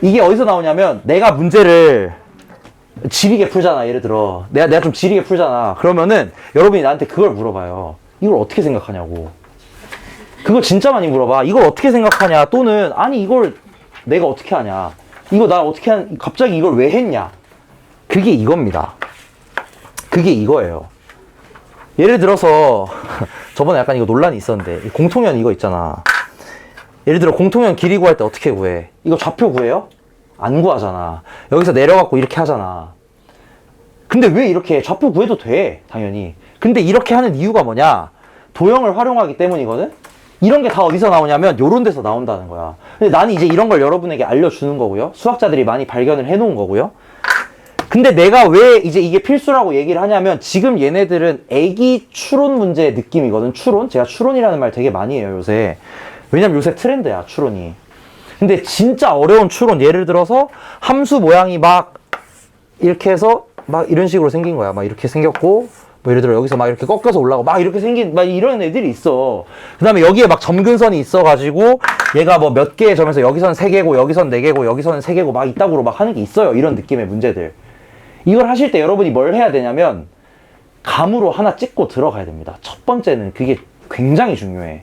이게 어디서 나오냐면 내가 문제를 지리게 풀잖아. 예를 들어 내가 좀 지리게 풀잖아. 그러면은 여러분이 나한테 그걸 물어봐요. 이걸 어떻게 생각하냐고. 그거 진짜 많이 물어봐. 이걸 어떻게 생각하냐, 또는 아니 이걸 내가 어떻게 하냐, 이거 나 어떻게 갑자기 이걸 왜 했냐. 그게 이겁니다. 그게 이거예요. 예를 들어서 저번에 약간 이거 논란이 있었는데 공통연 이거 있잖아. 예를 들어 공통연 길이 구할 때 어떻게 구해? 이거 좌표 구해요? 안 구하잖아. 여기서 내려갖고 이렇게 하잖아. 근데 왜 이렇게 좌표 구해도 돼, 당연히. 근데 이렇게 하는 이유가 뭐냐? 도형을 활용하기 때문이거든? 이런 게 다 어디서 나오냐면 요런 데서 나온다는 거야. 근데 나는 이제 이런 걸 여러분에게 알려주는 거고요. 수학자들이 많이 발견을 해놓은 거고요. 근데 내가 왜 이제 이게 필수라고 얘기를 하냐면 지금 얘네들은 애기 추론 문제 느낌이거든. 추론? 제가 추론이라는 말 되게 많이 해요, 요새. 왜냐면 요새 트렌드야, 추론이. 근데 진짜 어려운 추론, 예를 들어서 함수 모양이 막 이렇게 해서 막 이런 식으로 생긴 거야. 막 이렇게 생겼고, 뭐 예를 들어 여기서 막 이렇게 꺾여서 올라가고 막 이렇게 생긴 막 이런 애들이 있어. 그 다음에 여기에 막 점근선이 있어가지고 얘가 뭐 몇 개의 점에서 여기선 3개고 여기선 4개고 여기선 3개고 막 이따구로 막 하는 게 있어요. 이런 느낌의 문제들. 이걸 하실 때 여러분이 뭘 해야 되냐면 감으로 하나 찍고 들어가야 됩니다. 첫 번째는 그게 굉장히 중요해.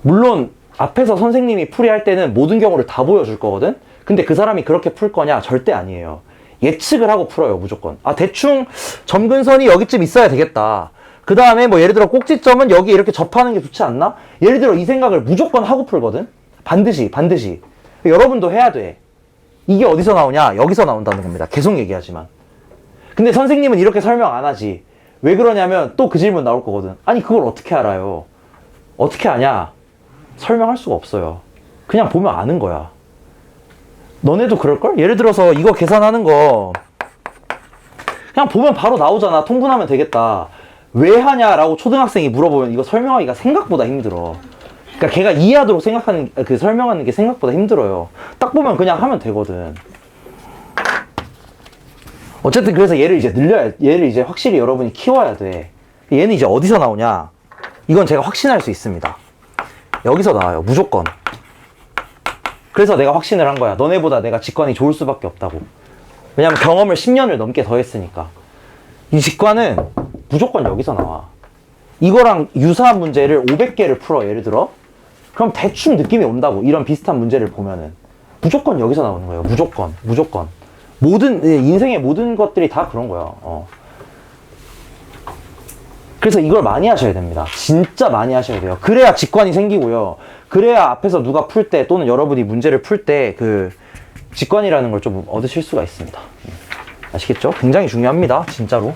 물론 앞에서 선생님이 풀이할 때는 모든 경우를 다 보여줄 거거든. 근데 그 사람이 그렇게 풀 거냐? 절대 아니에요. 예측을 하고 풀어요, 무조건. 아, 대충 점근선이 여기쯤 있어야 되겠다. 그 다음에 뭐 예를 들어 꼭지점은 여기 이렇게 접하는 게 좋지 않나? 예를 들어 이 생각을 무조건 하고 풀거든? 반드시. 여러분도 해야 돼. 이게 어디서 나오냐? 여기서 나온다는 겁니다. 계속 얘기하지만. 근데 선생님은 이렇게 설명 안 하지. 왜 그러냐면 또 그 질문 나올 거거든. 아니, 그걸 어떻게 알아요? 어떻게 아냐? 설명할 수가 없어요. 그냥 보면 아는 거야. 너네도 그럴걸? 예를 들어서 이거 계산하는 거 그냥 보면 바로 나오잖아. 통분하면 되겠다. 왜 하냐라고 초등학생이 물어보면 이거 설명하기가 생각보다 힘들어. 그러니까 걔가 이해하도록 생각하는, 그 설명하는 게 생각보다 힘들어요. 딱 보면 그냥 하면 되거든. 어쨌든 그래서 얘를 이제 확실히 여러분이 키워야 돼. 얘는 이제 어디서 나오냐? 이건 제가 확신할 수 있습니다. 여기서 나와요. 무조건. 그래서 내가 확신을 한 거야. 너네보다 내가 직관이 좋을 수밖에 없다고. 왜냐면 경험을 10년을 넘게 더 했으니까. 이 직관은 무조건 여기서 나와. 이거랑 유사한 문제를 500개를 풀어, 예를 들어. 그럼 대충 느낌이 온다고. 이런 비슷한 문제를 보면은. 무조건 여기서 나오는 거예요. 무조건. 인생의 모든 것들이 다 그런 거야. 그래서 이걸 많이 하셔야 됩니다. 진짜 많이 하셔야 돼요. 그래야 직관이 생기고요. 그래야 앞에서 누가 풀 때 또는 여러분이 문제를 풀 때 그 직관이라는 걸 좀 얻으실 수가 있습니다. 아시겠죠? 굉장히 중요합니다. 진짜로.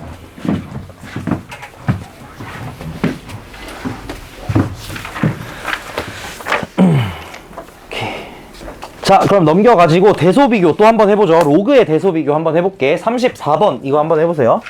자, 그럼 넘겨가지고 대소비교 또 한번 해보죠. 로그의 대소비교 한번 해볼게. 34번 이거 한번 해보세요.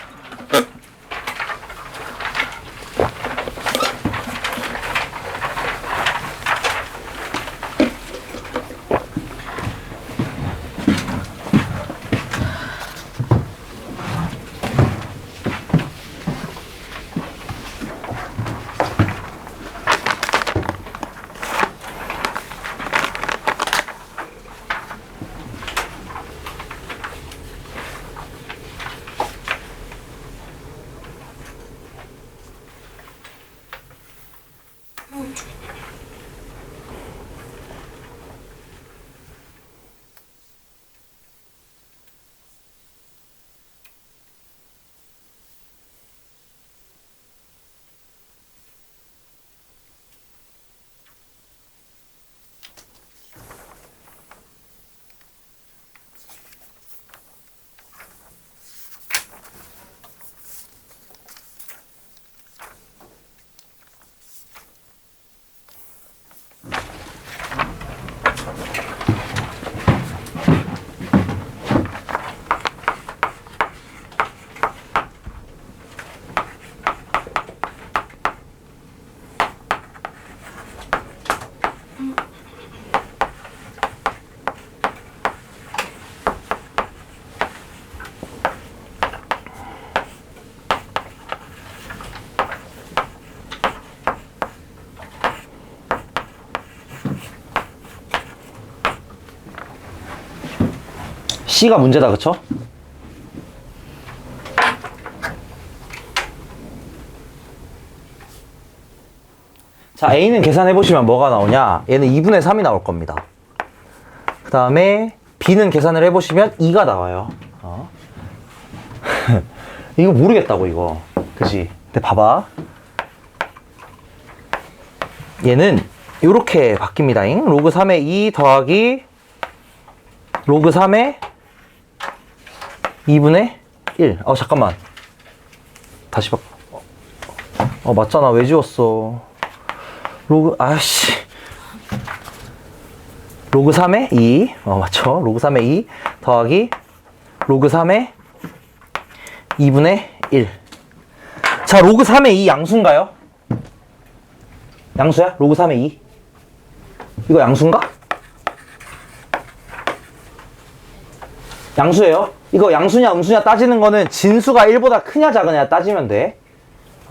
C가 문제다, 그쵸? 자, A는 계산해보시면 뭐가 나오냐? 얘는 2분의 3이 나올 겁니다. 그 다음에 B는 계산을 해보시면 2가 나와요. 이거 모르겠다고, 이거. 그치? 근데 봐봐. 얘는 요렇게 바뀝니다잉. 로그 3의 2 더하기 로그 3의 2분의 1. 잠깐만. 다시 바꿔. 맞잖아. 왜 지웠어? 로그 3의 2. 맞죠? 로그 3의 2 더하기 로그 3의 2분의 1. 자, 로그 3의 2 양수인가요? 양수야? 로그 3의 2? 이거 양수인가? 양수예요. 이거 양수냐 음수냐 따지는 거는 진수가 1보다 크냐 작으냐 따지면 돼.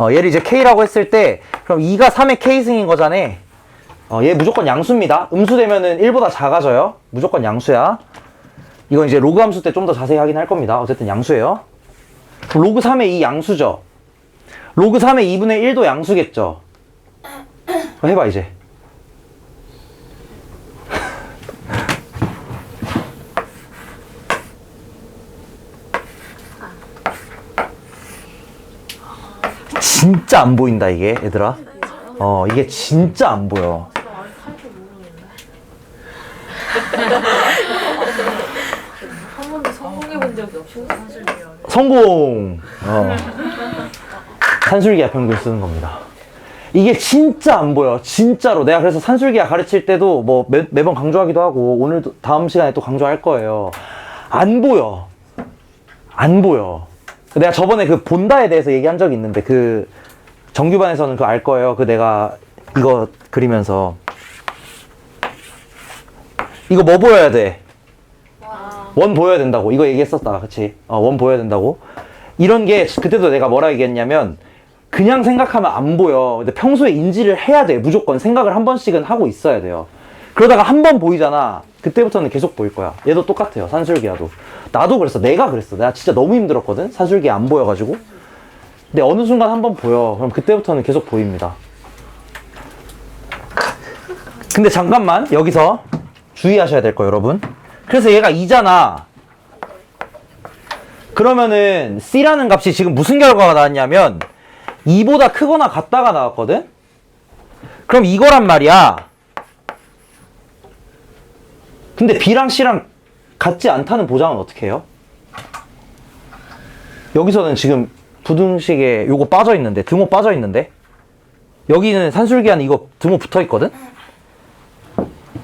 얘를 이제 K라고 했을 때 그럼 2가 3의 K승인 거잖아. 얘 무조건 양수입니다. 음수 되면은 1보다 작아져요. 무조건 양수야. 이건 이제 로그 함수 때 좀 더 자세히 확인할 겁니다. 어쨌든 양수예요. 로그 3의 2 양수죠. 로그 3의 2분의 1도 양수겠죠. 해봐 이제. 진짜 안 보인다 이게 얘들아. 이게 진짜 안 보여. 한 번도 성공해본 적이 없어. 성공. 산술기하 평균 쓰는 겁니다. 이게 진짜 안 보여. 진짜로. 내가 그래서 산술기하 가르칠 때도 뭐 매번 강조하기도 하고 오늘도 다음 시간에 또 강조할 거예요. 안 보여. 안 보여. 내가 저번에 그 본다에 대해서 얘기한 적이 있는데 그 정규반에서는 그거 알 거예요. 그 내가 이거 그리면서 이거 뭐 보여야 돼? 원 보여야 된다고. 이거 얘기했었다. 그치? 원 보여야 된다고. 이런 게 그때도 내가 뭐라 얘기했냐면 그냥 생각하면 안 보여. 근데 평소에 인지를 해야 돼. 무조건 생각을 한 번씩은 하고 있어야 돼요. 그러다가 한 번 보이잖아. 그때부터는 계속 보일 거야. 얘도 똑같아요. 산술기하도. 나도 그랬어. 내가 그랬어. 내가 진짜 너무 힘들었거든. 산술기하 안 보여가지고. 근데 어느 순간 한 번 보여. 그럼 그때부터는 계속 보입니다. 근데 잠깐만 여기서 주의하셔야 될 거예요, 여러분. 그래서 얘가 2잖아. 그러면은 C라는 값이 지금 무슨 결과가 나왔냐면 2보다 크거나 같다가 나왔거든? 그럼 이거란 말이야. 근데 B랑 C랑 같지 않다는 보장은 어떻게 해요? 여기서는 지금 부등식에 요거 빠져 있는데, 등호 빠져 있는데, 여기는 산술기하는 이거 등호 붙어 있거든?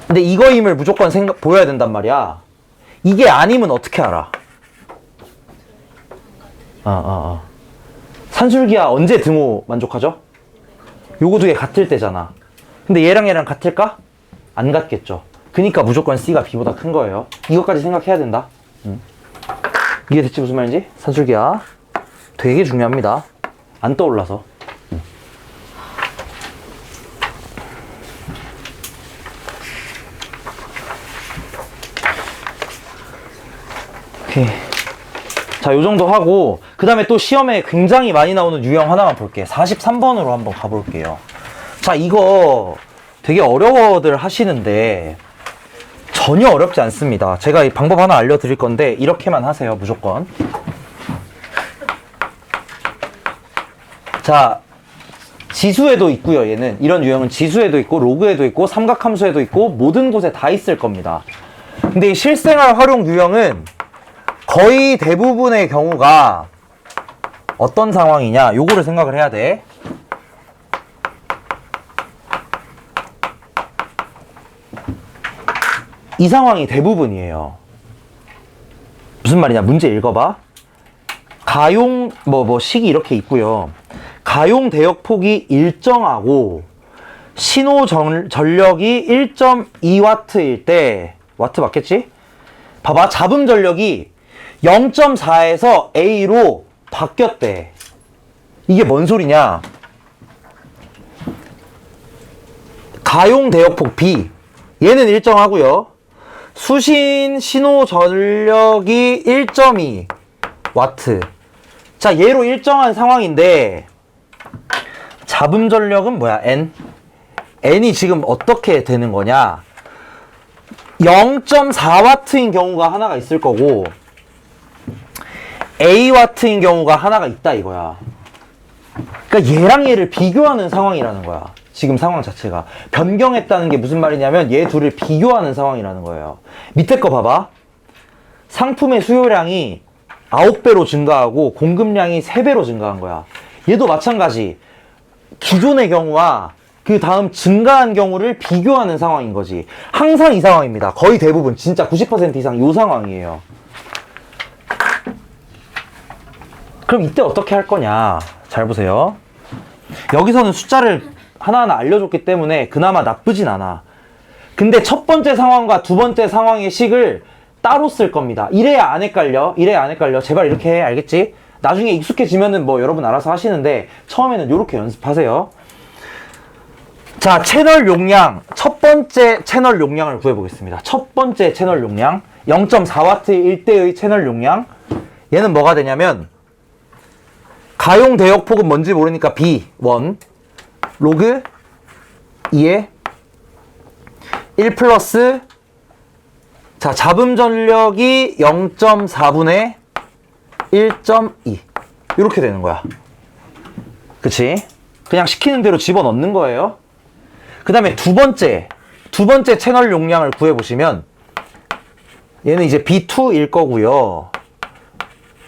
근데 이거임을 무조건 보여야 된단 말이야. 이게 아니면 어떻게 알아? 산술기하 언제 등호 만족하죠? 요거 두 개 같을 때잖아. 근데 얘랑 얘랑 같을까? 안 같겠죠. 그니까 무조건 C가 B보다 큰 거예요. 이것까지 생각해야 된다. 이해됐지 무슨 말인지? 산술기하 되게 중요합니다. 안 떠올라서. 오케이. 자, 요 정도 하고 그 다음에 또 시험에 굉장히 많이 나오는 유형 하나만 볼게. 43번으로 한번 가볼게요. 자, 이거 되게 어려워들 하시는데 전혀 어렵지 않습니다. 제가 이 방법 하나 알려드릴 건데 이렇게만 하세요. 무조건. 자, 지수에도 있고요. 얘는 이런 유형은 지수에도 있고 로그에도 있고 삼각함수에도 있고 모든 곳에 다 있을 겁니다. 근데 이 실생활 활용 유형은 거의 대부분의 경우가 어떤 상황이냐 요거를 생각을 해야 돼. 이 상황이 대부분이에요. 무슨 말이냐? 문제 읽어봐. 가용 식이 이렇게 있고요. 가용 대역폭이 일정하고 신호 전력이 1.2W일 때, 와트 맞겠지? 봐봐, 잡음 전력이 0.4에서 A로 바뀌었대. 이게 뭔 소리냐? 가용 대역폭 B, 얘는 일정하고요. 수신 신호 전력이 1.2W. 자, 얘로 일정한 상황인데 잡음 전력은 뭐야? N. N이 지금 어떻게 되는 거냐? 0.4W인 경우가 하나가 있을 거고 A와트인 경우가 하나가 있다 이거야. 그러니까 얘랑 얘를 비교하는 상황이라는 거야. 지금 상황 자체가. 변경했다는 게 무슨 말이냐면 얘 둘을 비교하는 상황이라는 거예요. 밑에 거 봐봐. 상품의 수요량이 9배로 증가하고 공급량이 3배로 증가한 거야. 얘도 마찬가지. 기존의 경우와 그 다음 증가한 경우를 비교하는 상황인 거지. 항상 이 상황입니다. 거의 대부분 진짜 90% 이상 이 상황이에요. 그럼 이때 어떻게 할 거냐? 잘 보세요. 여기서는 숫자를 하나하나 알려줬기 때문에 그나마 나쁘진 않아. 근데 첫 번째 상황과 두 번째 상황의 식을 따로 쓸 겁니다. 이래야 안 헷갈려. 이래야 안 헷갈려. 제발 이렇게 해. 알겠지? 나중에 익숙해지면은 뭐 여러분 알아서 하시는데 처음에는 이렇게 연습하세요. 자, 채널 용량. 첫 번째 채널 용량을 구해보겠습니다. 첫 번째 채널 용량. 0.4W일 때의 채널 용량. 얘는 뭐가 되냐면 가용 대역폭은 뭔지 모르니까 B1 로그 2에 1 플러스 자, 잡음 전력이 0.4분의 1.2 이렇게 되는 거야. 그치? 그냥 시키는 대로 집어넣는 거예요. 그 다음에 두 번째 채널 용량을 구해보시면 얘는 이제 B2일 거고요.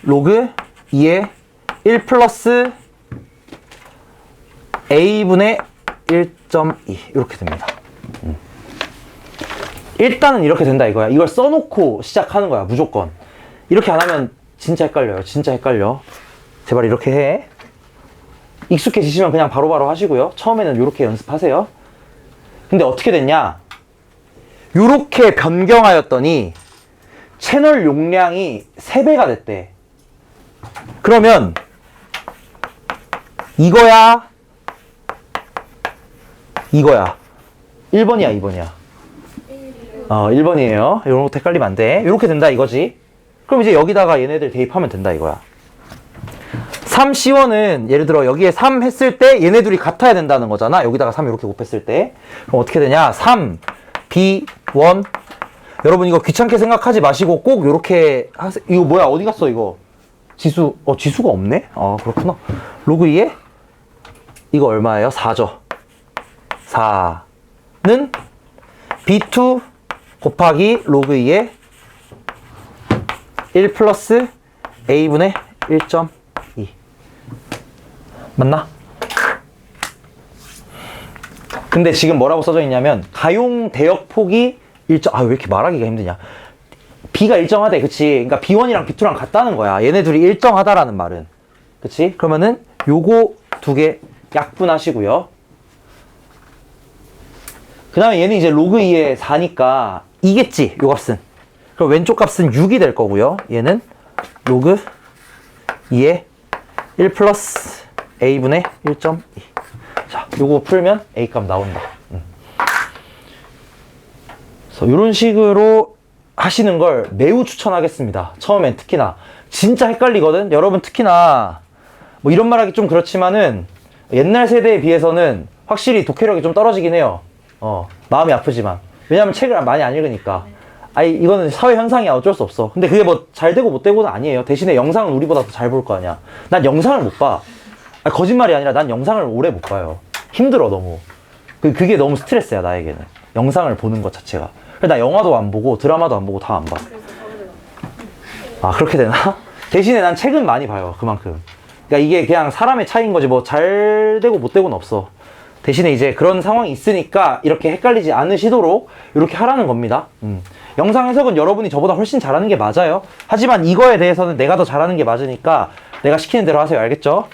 로그 2에 1 플러스 A분의 1.2 이렇게 됩니다. 일단은 이렇게 된다 이거야. 이걸 써놓고 시작하는 거야 무조건. 이렇게 안 하면 진짜 헷갈려요. 진짜 헷갈려. 제발 이렇게 해. 익숙해지시면 그냥 바로바로 하시고요. 처음에는 이렇게 연습하세요. 근데 어떻게 됐냐, 요렇게 변경하였더니 채널 용량이 3배가 됐대. 그러면 이거야 1번이야 2번이야? 1번이에요. 요렇게 헷갈리면 안 돼. 요렇게 된다 이거지. 그럼 이제 여기다가 얘네들 대입하면 된다 이거야. 3C1은 예를 들어 여기에 3 했을 때 얘네 둘이 같아야 된다는 거잖아. 여기다가 3 이렇게 곱했을 때. 그럼 어떻게 되냐, 3B1. 여러분 이거 귀찮게 생각하지 마시고 꼭 요렇게 하세요. 이거 뭐야, 어디 갔어 이거? 지수가 없네? 그렇구나. 로그 2에 이거 얼마예요? 4죠. 4는 B2 곱하기 로그 2에 1 플러스 A분의 1.2 맞나? 근데 지금 뭐라고 써져 있냐면 가용 대역폭이 왜 이렇게 말하기가 힘드냐, B가 일정하대. 그치? 그러니까 B1이랑 B2랑 같다는 거야. 얘네 둘이 일정하다라는 말은. 그치? 그러면은 요거 두 개 약분하시고요. 그 다음에 얘는 이제 로그 2에 4니까 이겠지, 요 값은. 그럼 왼쪽 값은 6이 될 거고요. 얘는 로그 2에 1 플러스 A분의 1.2. 자, 요거 풀면 A 값 나온다. 그래서 요런 식으로 하시는 걸 매우 추천하겠습니다. 처음엔 특히나. 진짜 헷갈리거든? 여러분 특히나, 뭐 이런 말 하기 좀 그렇지만은, 옛날 세대에 비해서는 확실히 독해력이 좀 떨어지긴 해요. 마음이 아프지만. 왜냐면 책을 많이 안 읽으니까. 이거는 사회 현상이야. 어쩔 수 없어. 근데 그게 뭐 잘 되고 못 되고는 아니에요. 대신에 영상은 우리보다 더 잘 볼 거 아니야. 난 영상을 못 봐. 거짓말이 아니라 난 영상을 오래 못 봐요. 힘들어, 너무. 그게 너무 스트레스야, 나에게는. 영상을 보는 것 자체가. 그래서 나 영화도 안 보고 드라마도 안 보고 다 안 봐. 그렇게 되나? 대신에 난 책은 많이 봐요. 그만큼. 그러니까 이게 그냥 사람의 차이인 거지 뭐 잘 되고 못 되고는 없어. 대신에 이제 그런 상황이 있으니까 이렇게 헷갈리지 않으시도록 이렇게 하라는 겁니다. 영상 해석은 여러분이 저보다 훨씬 잘하는 게 맞아요. 하지만 이거에 대해서는 내가 더 잘하는 게 맞으니까 내가 시키는 대로 하세요. 알겠죠?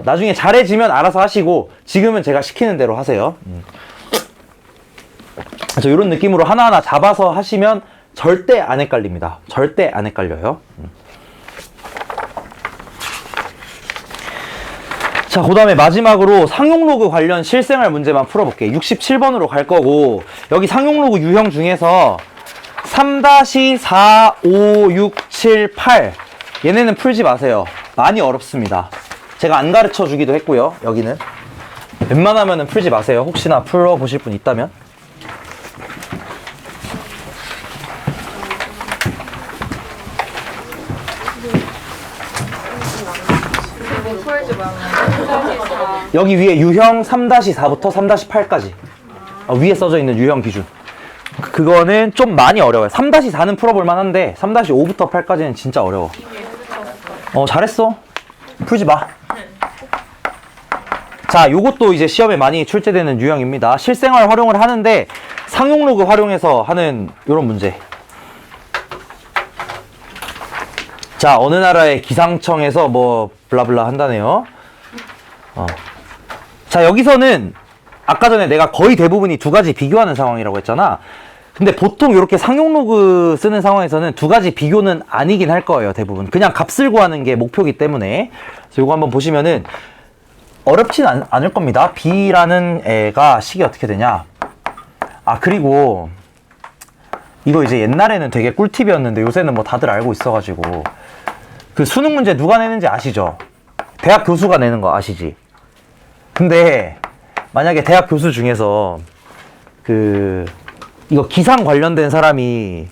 나중에 잘해지면 알아서 하시고 지금은 제가 시키는 대로 하세요. 그래서 이런 느낌으로 하나하나 잡아서 하시면 절대 안 헷갈립니다. 절대 안 헷갈려요. 자, 그 다음에 마지막으로 상용 로그 관련 실생활 문제만 풀어볼게. 67번으로 갈 거고, 여기 상용 로그 유형 중에서 3-4, 5, 6, 7, 8 얘네는 풀지 마세요. 많이 어렵습니다. 제가 안 가르쳐 주기도 했고요. 여기는 웬만하면은 풀지 마세요. 혹시나 풀어보실 분 있다면. 여기 위에 유형 3-4부터 3-8까지 위에 써져 있는 유형 기준, 그거는 좀 많이 어려워요. 3-4는 풀어볼만 한데 3-5부터 8까지는 진짜 어려워. 잘했어. 풀지 마. 자, 요것도 이제 시험에 많이 출제되는 유형입니다. 실생활 활용을 하는데 상용 로그 활용해서 하는 요런 문제. 자, 어느 나라의 기상청에서 뭐 블라블라 한다네요. 자, 여기서는 아까 전에 내가 거의 대부분이 두 가지 비교하는 상황이라고 했잖아. 근데 보통 이렇게 상용 로그 쓰는 상황에서는 두 가지 비교는 아니긴 할 거예요. 대부분 그냥 값을 구하는 게 목표이기 때문에. 그래서 이거 한번 보시면은 어렵진 않을 겁니다. B라는 애가 식이 어떻게 되냐. 그리고 이거 이제 옛날에는 되게 꿀팁이었는데 요새는 뭐 다들 알고 있어가지고, 그 수능 문제 누가 내는지 아시죠? 대학 교수가 내는 거 아시지? 근데 만약에 대학 교수 중에서 이거 기상 관련된 사람이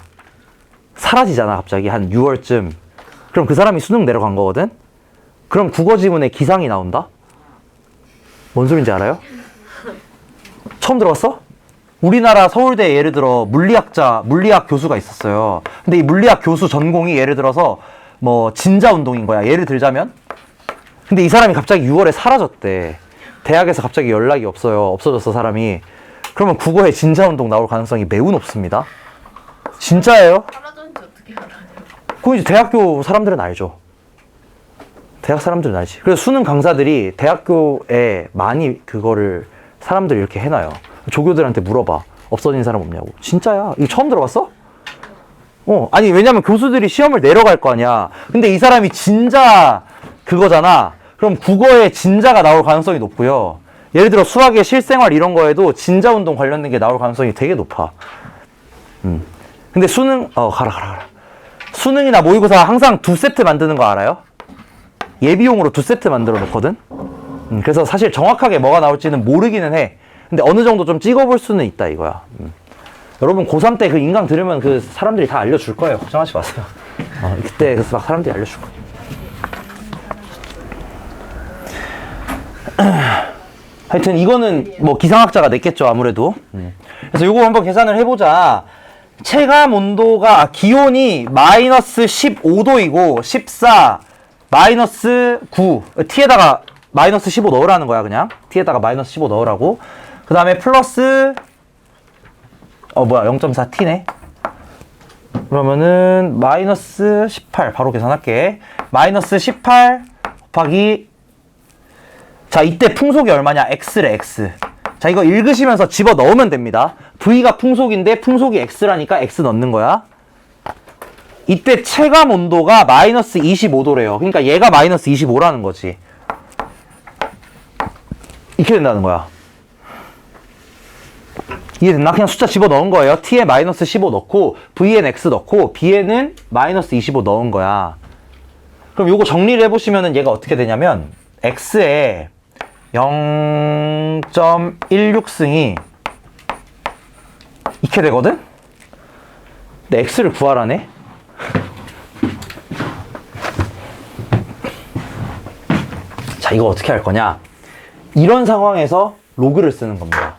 사라지잖아, 갑자기 한 6월쯤. 그럼 그 사람이 수능 내려간 거거든? 그럼 국어 지문에 기상이 나온다? 뭔 소린지 알아요? 처음 들어봤어? 우리나라 서울대 예를 들어 물리학 교수가 있었어요. 근데 이 물리학 교수 전공이 예를 들어서 뭐 진자운동인 거야. 예를 들자면. 근데 이 사람이 갑자기 6월에 사라졌대. 대학에서 갑자기 연락이 없어졌어, 사람이. 그러면 국어에 진자운동 나올 가능성이 매우 높습니다. 진짜예요? 사라졌는지 어떻게 알아요? 그건 이제 대학교 사람들은 알죠. 대학 사람들은 알지. 그래서 수능 강사들이 대학교에 많이 그거를 사람들 이렇게 해놔요. 조교들한테 물어봐. 없어진 사람 없냐고. 진짜야. 이거 처음 들어봤어? 아니, 왜냐면 교수들이 시험을 내려갈 거 아니야. 근데 이 사람이 진자 그거잖아. 그럼 국어에 진자가 나올 가능성이 높고요. 예를 들어 수학의 실생활 이런 거에도 진자운동 관련된 게 나올 가능성이 되게 높아. 근데 수능, 가라. 수능이나 모의고사 항상 2세트 만드는 거 알아요? 예비용으로 2세트 만들어 놓거든? 그래서 사실 정확하게 뭐가 나올지는 모르기는 해. 근데 어느 정도 좀 찍어볼 수는 있다 이거야. 여러분 고3 때 그 인강 들으면 그 사람들이 다 알려줄 거예요. 걱정하지 마세요. 그때 그래서 막 사람들이 알려줄 거예요. 하여튼 이거는 뭐 기상학자가 냈겠죠 아무래도. 그래서 요거 한번 계산을 해보자. 체감 온도가 기온이 마이너스 15도이고 14 마이너스 9 t에다가 마이너스 15 넣으라는 거야 그냥. t에다가 마이너스 15 넣으라고. 그 다음에 플러스 0.4 t네. 그러면은 마이너스 18 바로 계산할게. 마이너스 18 곱하기, 자 이때 풍속이 얼마냐? x래 x. 자 이거 읽으시면서 집어 넣으면 됩니다. v가 풍속인데 풍속이 x라니까 x 넣는 거야. 이때 체감 온도가 마이너스 25도래요. 그러니까 얘가 마이너스 25라는 거지. 이렇게 된다는 거야. 이해됐나? 그냥 숫자 집어 넣은 거예요. t에 마이너스 15 넣고 v엔 x 넣고 b에는 마이너스 25 넣은 거야. 그럼 요거 정리를 해보시면은 얘가 어떻게 되냐면 x에 0.16승이 이렇게 되거든? 근데 x를 구하라네? 자, 이거 어떻게 할 거냐? 이런 상황에서 로그를 쓰는 겁니다.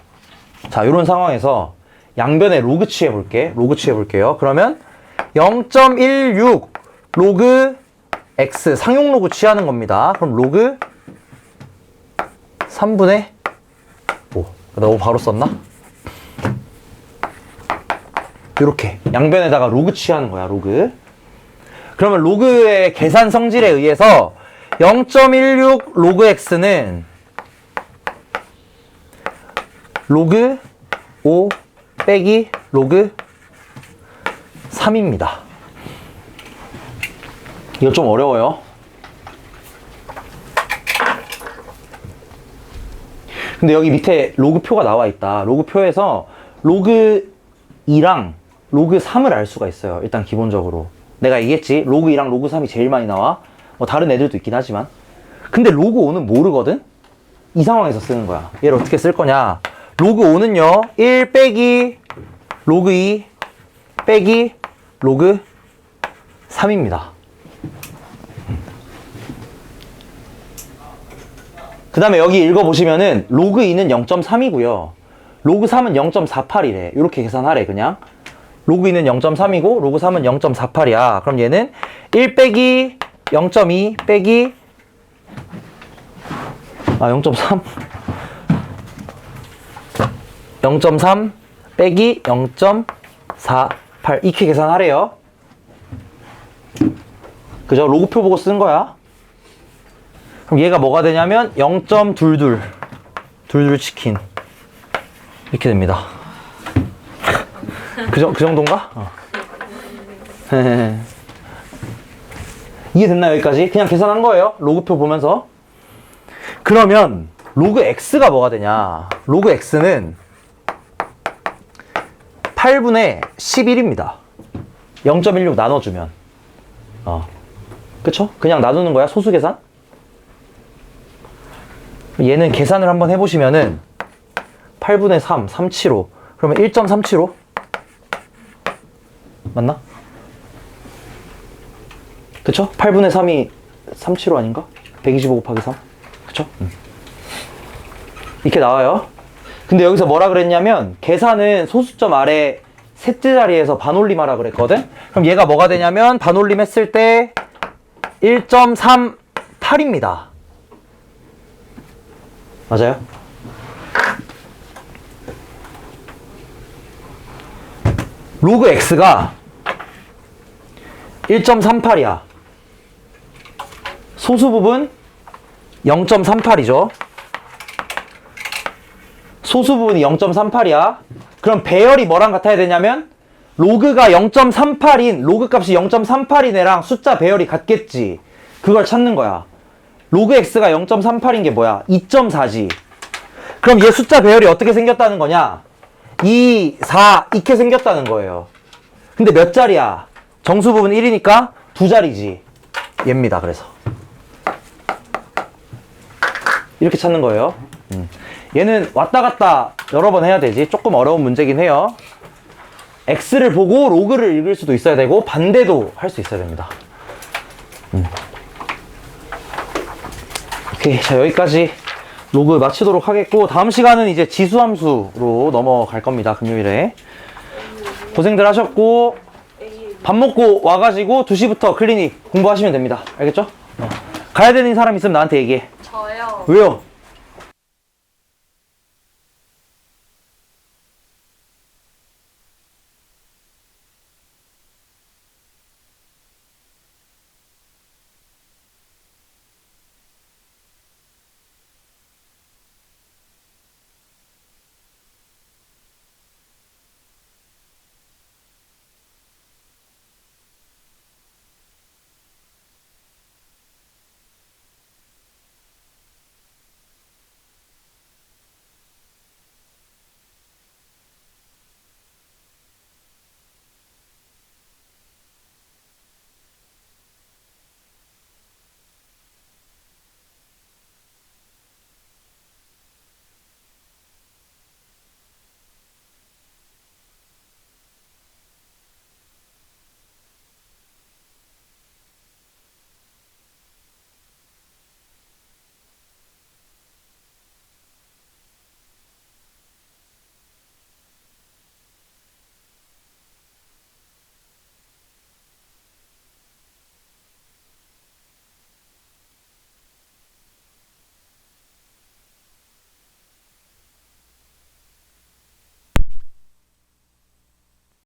자, 이런 상황에서 양변에 로그 취해볼게. 로그 취해볼게요. 그러면 0.16 로그 x 상용 로그 취하는 겁니다. 그럼 로그 3분의 5. 너무 바로 썼나? 이렇게 양변에다가 로그 취하는 거야. 로그. 그러면 로그의 계산 성질에 의해서 0.16 로그 x는 로그 5 빼기 로그 3입니다. 이거 좀 어려워요. 근데 여기 밑에 로그표가 나와 있다. 로그표에서 로그 2랑 로그 3을 알 수가 있어요. 일단 기본적으로. 내가 얘기했지. 로그 2랑 로그 3이 제일 많이 나와. 뭐 다른 애들도 있긴 하지만. 근데 로그 5는 모르거든? 이 상황에서 쓰는 거야. 얘를 어떻게 쓸 거냐. 로그 5는요. 1 빼기 로그 2 빼기 로그 3입니다. 그 다음에 여기 읽어보시면은 로그 2는 0.3이고요. 로그 3은 0.48이래. 이렇게 계산하래 그냥. 로그 2는 0.3이고 로그 3은 0.48이야. 그럼 얘는 1 빼기 0.2 빼기 0.3 0.3 빼기 0.48 이렇게 계산하래요. 그죠? 로그표 보고 쓴 거야. 그럼 얘가 뭐가 되냐면 0.22 둘둘 치킨 이렇게 됩니다. 그 정도인가? 이해됐나 여기까지? 그냥 계산한 거예요. 로그표 보면서. 그러면 로그 x가 뭐가 되냐? 로그 x는 8분의 11입니다. 0.16 나눠주면. 그쵸? 그냥 나누는 거야. 소수 계산. 얘는 계산을 한번 해보시면은 8분의 3, 375. 그러면 1.375? 맞나? 그쵸? 8분의 3이 375 아닌가? 125 곱하기 3? 그쵸? 이렇게 나와요. 근데 여기서 뭐라 그랬냐면 계산은 소수점 아래 셋째 자리에서 반올림하라 그랬거든. 그럼 얘가 뭐가 되냐면 반올림 했을 때 1.38입니다. 맞아요? 로그 x가 1.38이야. 소수 부분 0.38이죠. 소수 부분이 0.38이야. 그럼 배열이 뭐랑 같아야 되냐면 로그가 0.38인 로그 값이 0.38인 애랑 숫자 배열이 같겠지. 그걸 찾는 거야. 로그 x가 0.38인 게 뭐야? 2.4지. 그럼 얘 숫자 배열이 어떻게 생겼다는 거냐? 2, 4 이렇게 생겼다는 거예요. 근데 몇 자리야? 정수 부분 1이니까 두 자리지. 얘입니다. 그래서 이렇게 찾는 거예요. 얘는 왔다 갔다 여러 번 해야 되지. 조금 어려운 문제긴 해요. x를 보고 로그를 읽을 수도 있어야 되고 반대도 할 수 있어야 됩니다. 오케이, 자 여기까지 로그 마치도록 하겠고 다음 시간은 이제 지수함수로 넘어갈 겁니다. 금요일에 고생들 하셨고 밥 먹고 와가지고 2시부터 클리닉 공부하시면 됩니다. 알겠죠? 가야 되는 사람 있으면 나한테 얘기해. 저요. 왜요?